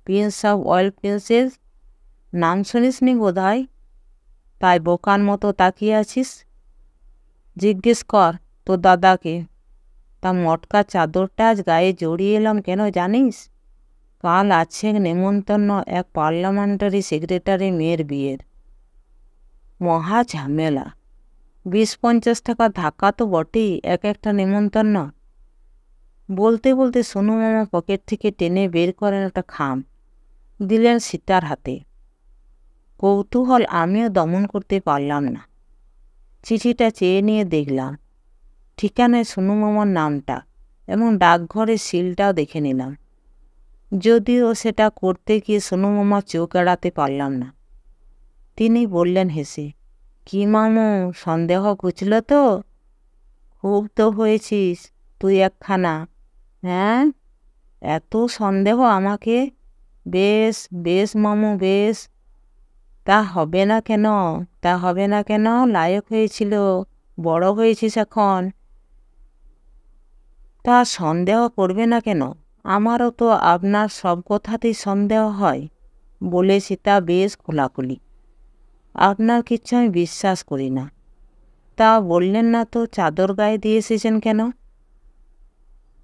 প্রিন্স অফ ওয়েল প্রিন্সেস, নাম শুনিসনি বোধ হয়, তাই বোকার মতো তাকিয়ে আছিস। জিজ্ঞেস কর তোর দাদাকে। তা মটকা চাদরটা আজ গায়ে জড়িয়ে এলাম কেন জানিস? কাল আছে নেমন্তন্ন এক পার্লামেন্টারি সেক্রেটারি মেয়ের বিয়ের। মহা ঝামেলা, 20-50 টাকা ধাক্কা তো বটেই এক একটা নেমন্তন্ন। বলতে বলতে সোনু মামা পকেট থেকে টেনে বের করেন একটা খাম, দিলেন সীতার হাতে। কৌতূহল আমিও দমন করতে পারলাম না। চিঠিটা চেয়ে নিয়ে দেখলাম, ঠিকানায় সোনু মামার নামটা এবং ডাকঘরের সিলটাও দেখে নিলাম। যদিও সেটা করতে গিয়ে সোনু মামার চোখ এড়াতে পারলাম না। তিনি বললেন হেসে, কি মামু, সন্দেহ ঘুচল তো? খুব তো হয়েছিস তুই একখানা। হ্যাঁ, এত সন্দেহ আমাকে? বেশ বেশ মামু, বেশ। তা হবে না কেন? তা হবে না কেন? লায়ক হয়েছিল, বড় হয়েছিস এখন। তা সন্দেহ করবে না কেন? আমারও তো আপনার সব কথাতেই সন্দেহ হয় বলে সীতা বেশ খোলাখুলি। আপনার কিচ্ছু আমি বিশ্বাস করি না। তা বললেন না তো চাদর গায়ে দিয়ে এসেছেন কেন?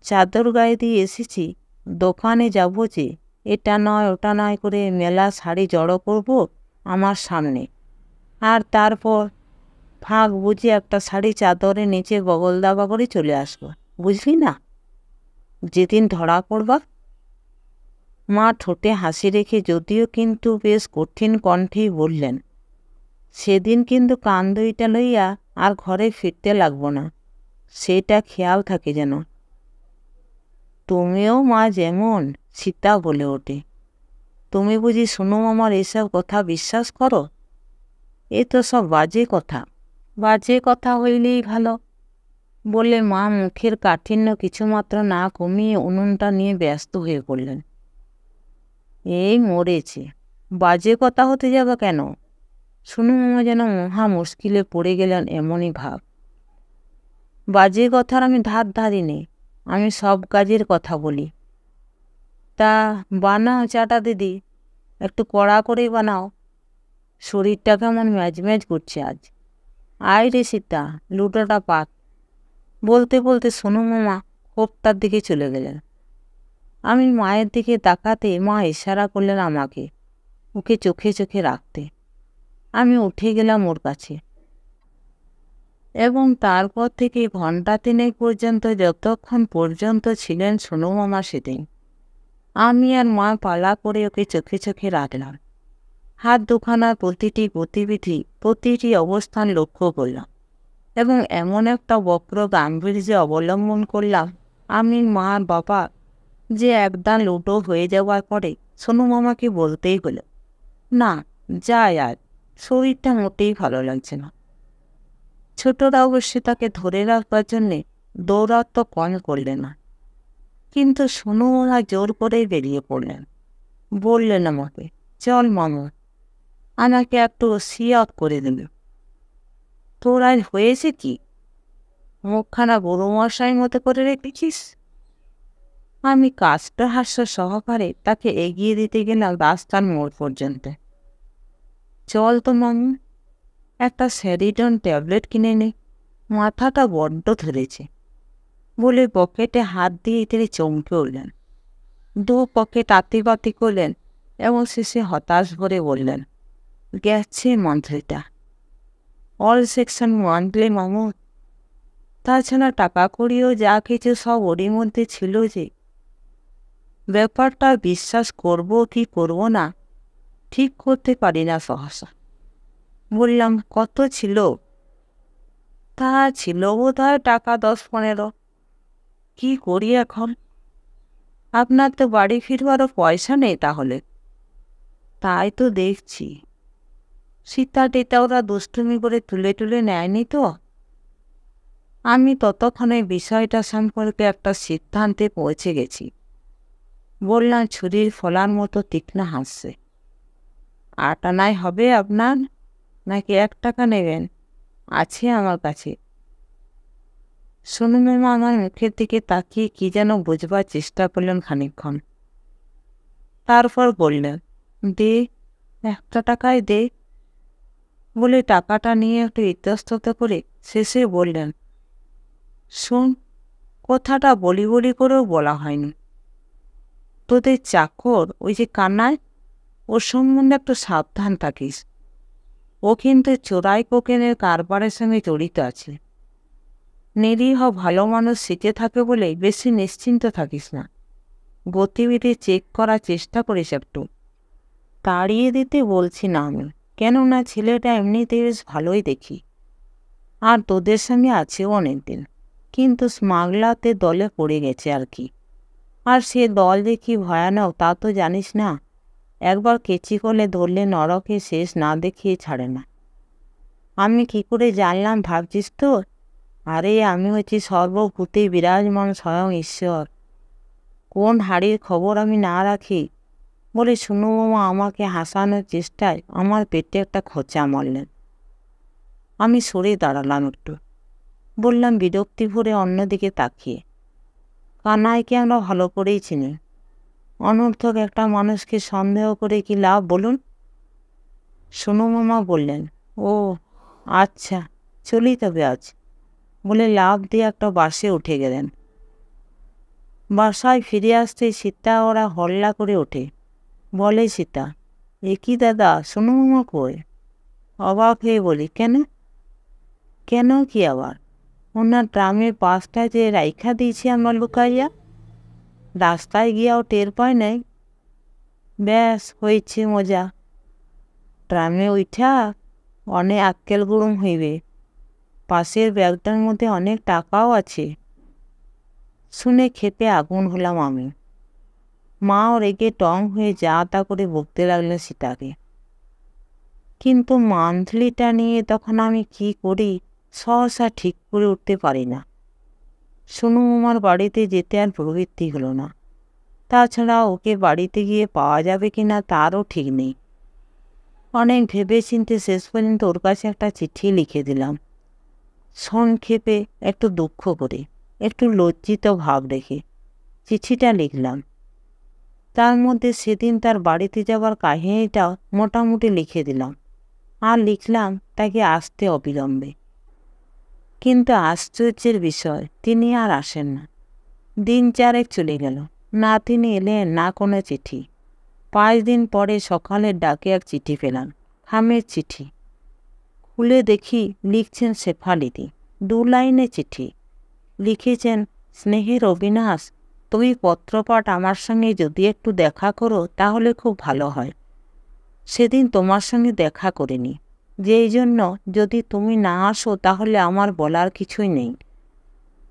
চাদর গায়ে দিয়ে এসেছি, দোকানে যাব যে এটা নয় ওটা নয় করে মেলা শাড়ি জড়ো করব আমার সামনে, আর তারপর ফাঁক বুঝে একটা শাড়ি চাদরের নিচে বগল দাবা করে চলে আসবো, বুঝলি না? যেদিন ধরা পড়বা। মা ঠোঁটে হাসি রেখে যদিও কিন্তু বেশ কঠিন কণ্ঠেই বললেন, সেদিন কিন্তু কান দুইটা লইয়া আর ঘরে ফিরতে লাগবো না, সেটা খেয়াল থাকে যেন। তুমিও মা যেমন, সীতা বলে ওঠে। তুমি বুঝি সোনু মামার এসব কথা বিশ্বাস করো? এ তো সব বাজে কথা। বাজে কথা হইলেই ভালো, বলে মা মুখের কাঠিন্য কিছুমাত্র না কমিয়ে উনুনটা নিয়ে ব্যস্ত হয়ে পড়লেন। এই মরেছে, বাজে কথা হতে যাবে কেন? সোনু মামা যেন মহা মুশকিলে পড়ে গেলেন এমনই ভাব। বাজে কথার আমি ধার ধারি নেই, আমি সব কাজের কথা বলি। তা বানাও চাটা দিদি, একটু কড়া করেই বানাও। শরীরটা কেমন ম্যাজম্যাজ করছে আজ। আয় রে সীতা, লুটোটা পাত। বলতে বলতে সোনু মামা কোপ্তার দিকে চলে গেলেন। আমি মায়ের দিকে তাকাতে মা ইশারা করলেন আমাকে ওকে চোখে চোখে রাখতে। আমি উঠে গেলাম ওর কাছে, এবং তারপর থেকে ঘণ্টা তিনেক পর্যন্ত যতক্ষণ পর্যন্ত ছিলেন সোনু মামা সেদিন, আমি আর মা পালা করে ওকে চোখে চোখে রাখলাম। হাত দুখানার প্রতিটি গতিবিধি প্রতিটি অবস্থান লক্ষ্য করলাম, এবং এমন একটা বক্র গাম্ভীর্য অবলম্বন করলাম আমি মার বাবা যে একদান লুটো হয়ে যাওয়ার পরে সোনু মামাকে বলতেই হলো, না যাই আর শরীরটা মোটেই ভালো লাগছে না। ছোটরা অবশ্য তাকে ধরে রাখবার জন্যে দৌড়াত্ম কম করলে না, কিন্তু সোনু মামা জোর করেই বেরিয়ে পড়লেন। বললেন আমাকে, চল মামা, আমাকে একটু সিয়াত করে দিল। তোর আর হয়েছে কি? মুখখানা বড় মশাই মতো করে রেখেছিস। আমি কাজটা হাস্য সহকারে তাকে এগিয়ে দিতে গেলাম রাস্তার মোড় পর্যন্ত। চল তো মামু, একটা স্যারিডন ট্যাবলেট কিনে নে, মাথাটা বড্ড ধরেছে, বলে পকেটে হাত দিয়ে তিনি চমকে উঠলেন। দু পকেট আতিবাতি করলেন এবং শেষে হতাশ ভরে বললেন, গেছে মন্ত্রীটা। অল সেকশন মান্থলি মামু। তাছাড়া টাকা কড়িও যা কিছু সব ওরই মধ্যে ছিল যে। ব্যাপারটা বিশ্বাস করব কি করব না ঠিক করতে পারি না সহসা। বললাম, কত ছিল? তা ছিল বোধ হয় টাকা 10-15। কি করি এখন? আপনার তো বাড়ি ফিরবারও পয়সা নেই তাহলে। তাই তো দেখছি। সীতা টিতা ওরা দুষ্টুমি করে তুলে তুলে নেয়নি তো? আমি ততক্ষণে বিষয়টা সম্পর্কে একটা সিদ্ধান্তে পৌঁছে গেছি। বললাম ছুরির ফলার মতো তীক্ষ্ণ হাসছে, 8 আনাই হবে আপনার, নাকি 1 টাকা নেবেন? আছে আমার কাছে। সোনু মামা আমার মুখের দিকে তাকিয়ে কি যেন বুঝবার চেষ্টা করলেন খানিকক্ষণ, তারপর বললেন, দে, 1 টাকায় দে। বলে টাকাটা নিয়ে একটু ইতস্তত করে শেষে বললেন, শোন, কথাটা বলি বলি করেও বলা হয়নি। তোদের চাকর ওই যে কানায়, ওর সম্বন্ধে একটু সাবধান থাকিস। ও কিন্তু চোরাই কোকেনের কারবারের সঙ্গে জড়িত আছে। নিরীহ ভালো মানুষ শিখে থাকে বলে বেশি নিশ্চিন্ত থাকিস না। গতিবিধি চেক করার চেষ্টা করিস একটু। তাড়িয়ে দিতে বলছি না আমি, কেননা ছেলেটা এমনিতে বেশ ভালোই দেখি, আর তোদের সঙ্গে আছেও অনেকদিন, কিন্তু স্মাগলাতে দলে পড়ে গেছে আর কি। আর সে দল যে কি ভয়ানক তা তো জানিস না। একবার কেচি করলে ধরলে নরকে শেষ না দেখিয়ে ছাড়ে না। আমি কি করে জানলাম ভাবছিস তো? আরে আমি হচ্ছি সর্বভূতে বিরাজমান স্বয়ং ঈশ্বর। কোন হাড়ির খবর আমি না রাখি বলে সোনু মামা আমাকে হাসানোর চেষ্টায় আমার পেটে একটা খোঁচা মারলেন। আমি সরে দাঁড়ালাম একটু, বললাম বিরক্তি ভরে অন্যদিকে তাকিয়ে, কানাইকে আমরা ভালো করেই চিনি। অনর্থক একটা মানুষকে সন্দেহ করে কি লাভ বলুন? সোনু মামা বললেন, ও আচ্ছা, চলি তবে আজ, বলে লাফ দিয়ে একটা বাসে উঠে গেলেন। বাসায় ফিরে আসতে সীতা ওরা হল্লা করে ওঠে। বলে সীতা, এ কি দাদা, সোনু মামা কই? অবাক হয়ে বলি, কেন? কেন কি আবার? ওনার ড্রামের পাশটা যে রাইখা দিয়েছি আমরা লুকাইয়া, রাস্তায় গিয়াও টের পায় নাই। ব্যাস হয়েছে মজা। ট্রামে উঠা অনেক আক্কেল গুড়ুম হইবে। পাশের ব্যাগটার মধ্যে অনেক টাকাও আছে। শুনে খেপে আগুন হলাম আমি। মাও রেগে টং হয়ে যা তা করে বকতে লাগলেন সীতাকে। কিন্তু মান্থলিটা নিয়ে তখন আমি কি করি সহসা ঠিক করে উঠতে পারি না। সোনু মামার বাড়িতে যেতে আর প্রবৃত্তি হলো না। তাছাড়া ওকে বাড়িতে গিয়ে পাওয়া যাবে কিনা তারও ঠিক নেই। অনেক ভেবে চিনতে শেষ পর্যন্ত ওর কাছে একটা চিঠি লিখে দিলাম, সংক্ষেপে, একটু দুঃখ করে, একটু লজ্জিত ভাব রেখে চিঠিটা লিখলাম। তার মধ্যে সেদিন তার বাড়িতে যাবার কাহিনীটাও মোটামুটি লিখে দিলাম, আর লিখলাম তাকে আসতে অবিলম্বে। কিন্তু আশ্চর্যের বিষয়, তিনি আর আসেন না। দিন 4 চলে গেল, না তিনি এলেন না কোনো চিঠি। 5 দিন পরে সকালের ডাকে এক চিঠি পেলাম, খামের চিঠি। খুলে দেখি লিখছেন শেফালিদি। 2 লাইনে চিঠি। লিখেছেন, স্নেহের অবিনাশ, তুমি পত্রপাঠ আমার সঙ্গে যদি একটু দেখা করো তাহলে খুব ভালো হয়। সেদিন তোমার সঙ্গে দেখা করিনি, যেই জন্য যদি তুমি না আসো তাহলে আমার বলার কিছুই নেই।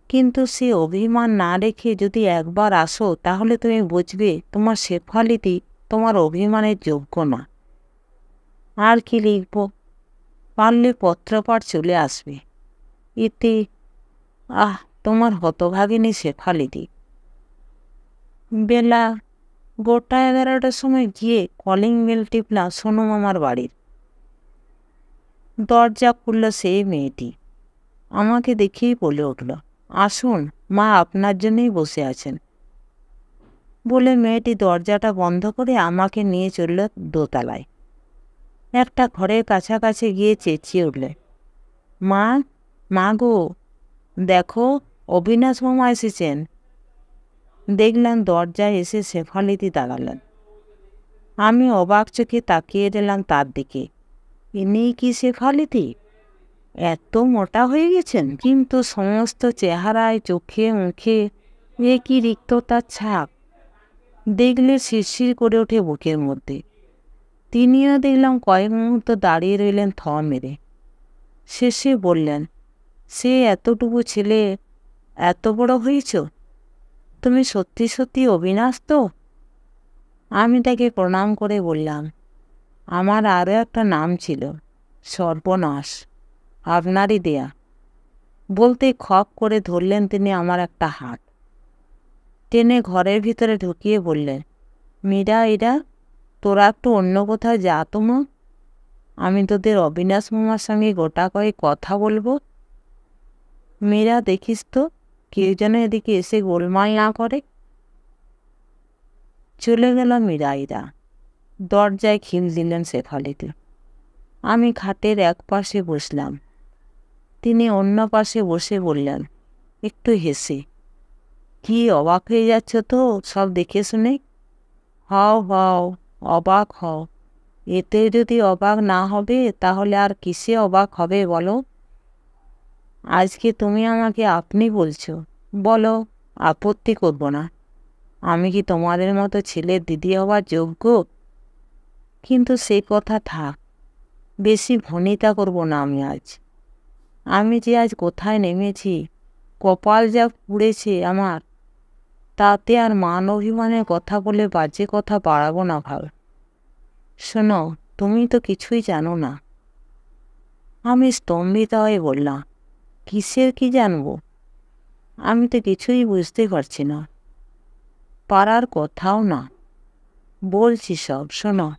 কিন্তু সে অভিমান না রেখে যদি একবার আসো তাহলে তুমি বুঝবে তোমার শেফালিদি তোমার অভিমানের যোগ্য না। আর কি লিখব? পারলে পত্রপাঠ চলে আসবে। এতে তোমার হতভাগিনী শেফালিদি। বেলা 11:15টার সময় গিয়ে কলিং বেল টিপলাম সোনু মামার বাড়ির। দরজা খুলল সেই মেয়েটি। আমাকে দেখেই বলে উঠল, আসুন, মা আপনার জন্যই বসে আছেন। বলে মেয়েটি দরজাটা বন্ধ করে আমাকে নিয়ে চলল দোতলায়। একটা ঘরের কাছাকাছি গিয়ে চেঁচিয়ে উঠলে, মা, মা গো, দেখো অবিনাশ মামা এসেছেন। দেখলাম দরজায় এসে শেফালিদি দাঁড়ালেন। আমি অবাক চোখে তাকিয়ে দিলাম তার দিকে। ইনিই কি শেফালিদি? এত মোটা হয়ে গেছেন, কিন্তু সমস্ত চেহারায়, চোখে, মুখে এ কি রিক্ততার ছাপ! দেখলে শিরশির করে ওঠে বুকের মধ্যে। তিনিও দেখলাম কয়েক মুহূর্ত দাঁড়িয়ে রইলেন থ মেরে। শেষে বললেন, সে এতটুকু ছেলে এত বড় হয়েছ? তুমি সত্যি সত্যি অবিনাশ তো? আমি তাকে প্রণাম করে বললাম, আমার আরও একটা নাম ছিল, সর্বনাশ, আপনারই দেয়া। বলতে খপ করে ধরলেন তিনি আমার একটা হাত, টেনে ঘরের ভিতরে ঢুকিয়ে বললেন, মীরা, এরা তোরা একটু অন্য কোথাও যা তো মা, আমি তোদের অবিনাশ মামার সঙ্গে গোটা কয়েক কথা বলবো। মীরা, দেখিস তো কেউ যেন এদিকে এসে গোলমাল না করে। চলে গেল মীরাইরা। দরজায় খিল দিলেন শেফালিদি। আমি খাটের এক পাশে বসলাম, তিনি অন্য পাশে বসে বললেন একটু হেসে, কি অবাক হয়ে যাচ্ছ তো সব দেখে শুনে? হও হও, অবাক হও। এতে যদি অবাক না হবে তাহলে আর কিসে অবাক হবে বলো? আজকে তুমি আমাকে আপনি বলছো, বলো, আপত্তি করব না। আমি কি তোমাদের মতো ছেলের দিদি হওয়ার যোগ্য? কিন্তু সে কথা থাক, বেশি ভনিতা করব না আমি আজ। আমি যে আজ কোথায় নেমেছি, কপাল যা পুড়েছে আমার, তাতে আর মান অভিমানের কথা বলে বাজে কথা বাড়াবো না ভাব। শোনো, তুমি তো কিছুই জানো না। আমি স্তম্ভিত হয়ে বললাম, কিসের কি জানবো? আমি তো কিছুই বুঝতে পারছি না, পারার কথাও না। বলছি সব, শোনো,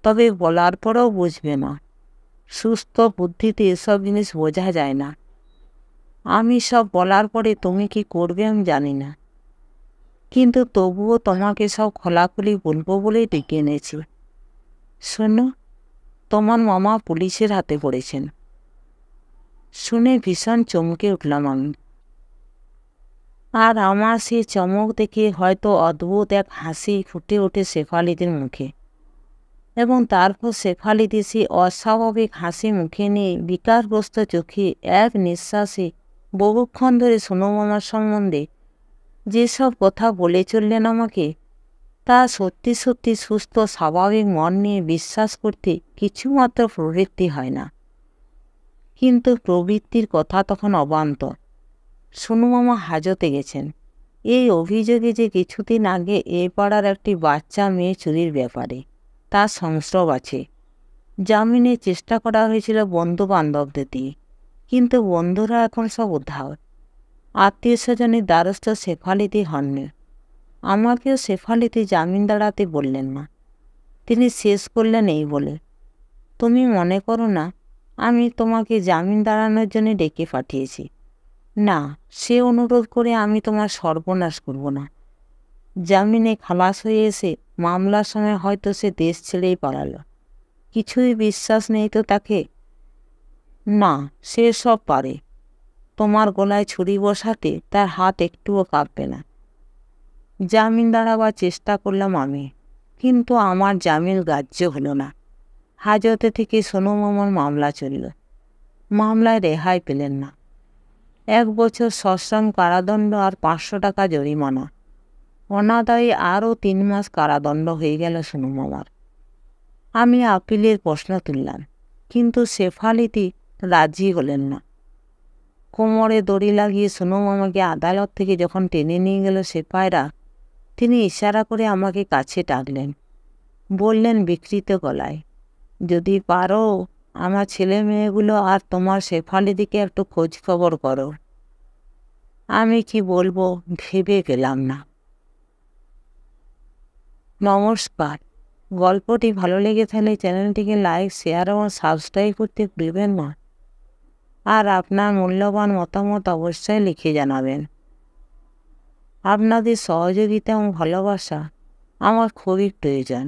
তবে বলার পরেও বুঝবে না। সুস্থ বুদ্ধিতে এসব জিনিস বোঝা যায় না। আমি সব বলার পরে তুমি কি করবে আমি জানি না। কিন্তু তবুও তোমাকে সব খোলাখুলি বলবো বলেই ডেকে এনেছি। শোনো, তোমার মামা পুলিশের হাতে পড়েছেন। শুনে ভীষণ চমকে উঠলাম আমি। আর আমার সেই চমক দেখে হয়তো অদ্ভুত এক হাসি ফুটে ওঠে শেফালিদের মুখে, এবং তারপর শেফালিদি সেই অস্বাভাবিক হাসি মুখে নিয়ে বিকারগ্রস্ত চোখে এক নিঃশ্বাসে বহুক্ষণ ধরে সোনু মামার সম্বন্ধে যেসব কথা বলে চললেন আমাকে, তা সত্যি সত্যি সুস্থ স্বাভাবিক মন নিয়ে বিশ্বাস করতে কিছুমাত্র প্রবৃত্তি হয় না। কিন্তু প্রবৃত্তির কথা তখন অবান্তর। সোনু মামা হাজতে গেছেন এই অভিযোগে যে কিছুদিন আগে এ পাড়ার একটি বাচ্চা মেয়ে চুরির ব্যাপারে তার সংস্রব আছে। জামিনের চেষ্টা করা হয়েছিল বন্ধু বান্ধবদের দিয়ে, কিন্তু বন্ধুরা এখন সব উধাও। আত্মীয় স্বজনের দ্বারস্থ শেফালিদি হননি। আমাকেও শেফালিদি জামিন দাঁড়াতে বললেন না। তিনি শেষ করলেন এই বলে, তুমি মনে করো না আমি তোমাকে জামিন দাঁড়ানোর জন্য ডেকে পাঠিয়েছি। না, সে অনুরোধ করে আমি তোমার সর্বনাশ করব না। জামিনে খালাস হয়ে এসে মামলার সময় হয়তো সে দেশ ছেড়েই পালালো। কিছুই বিশ্বাস নেই তো তাকে? না, সে সব পারে। তোমার গলায় ছুরি বসাতে তার হাত একটুও কাঁপবে না। জামিন দাঁড়াবার চেষ্টা করলাম আমি, কিন্তু আমার জামিন গ্রাহ্য হলো না। হাজতে থেকে সোনু মামার মামলা চলল। মামলায় রেহাই পেলেন না। 1 বছর সশ্রম কারাদণ্ড আর 500 টাকা জরিমানা। অনাদায়ী আরও 3 মাস কারাদণ্ড হয়ে গেল সোনু মামার। আমি আপিলের প্রশ্ন তুললাম, কিন্তু শেফালিদি রাজি হলেন না। কোমরে দড়ি লাগিয়ে সোনু মামাকে আদালত থেকে যখন টেনে নিয়ে গেল সেপাইরা, তিনি ইশারা করে আমাকে কাছে টানলেন। বললেন বিকৃত গলায়, যদি পারো আমার ছেলে মেয়েগুলো আর তোমার শেফালিদিকে একটু খোঁজ খবর করো। আমি কি বলবো ভেবে পেলাম না। নমস্কার। গল্পটি ভালো লেগে থাকলে চ্যানেলটিকে লাইক, শেয়ার এবং সাবস্ক্রাইব করতে ভুলবেন না। আর আপনার মূল্যবান মতামত অবশ্যই লিখে জানাবেন। আপনাদের সহযোগিতা এবং ভালোবাসা আমার খুবই প্রয়োজন।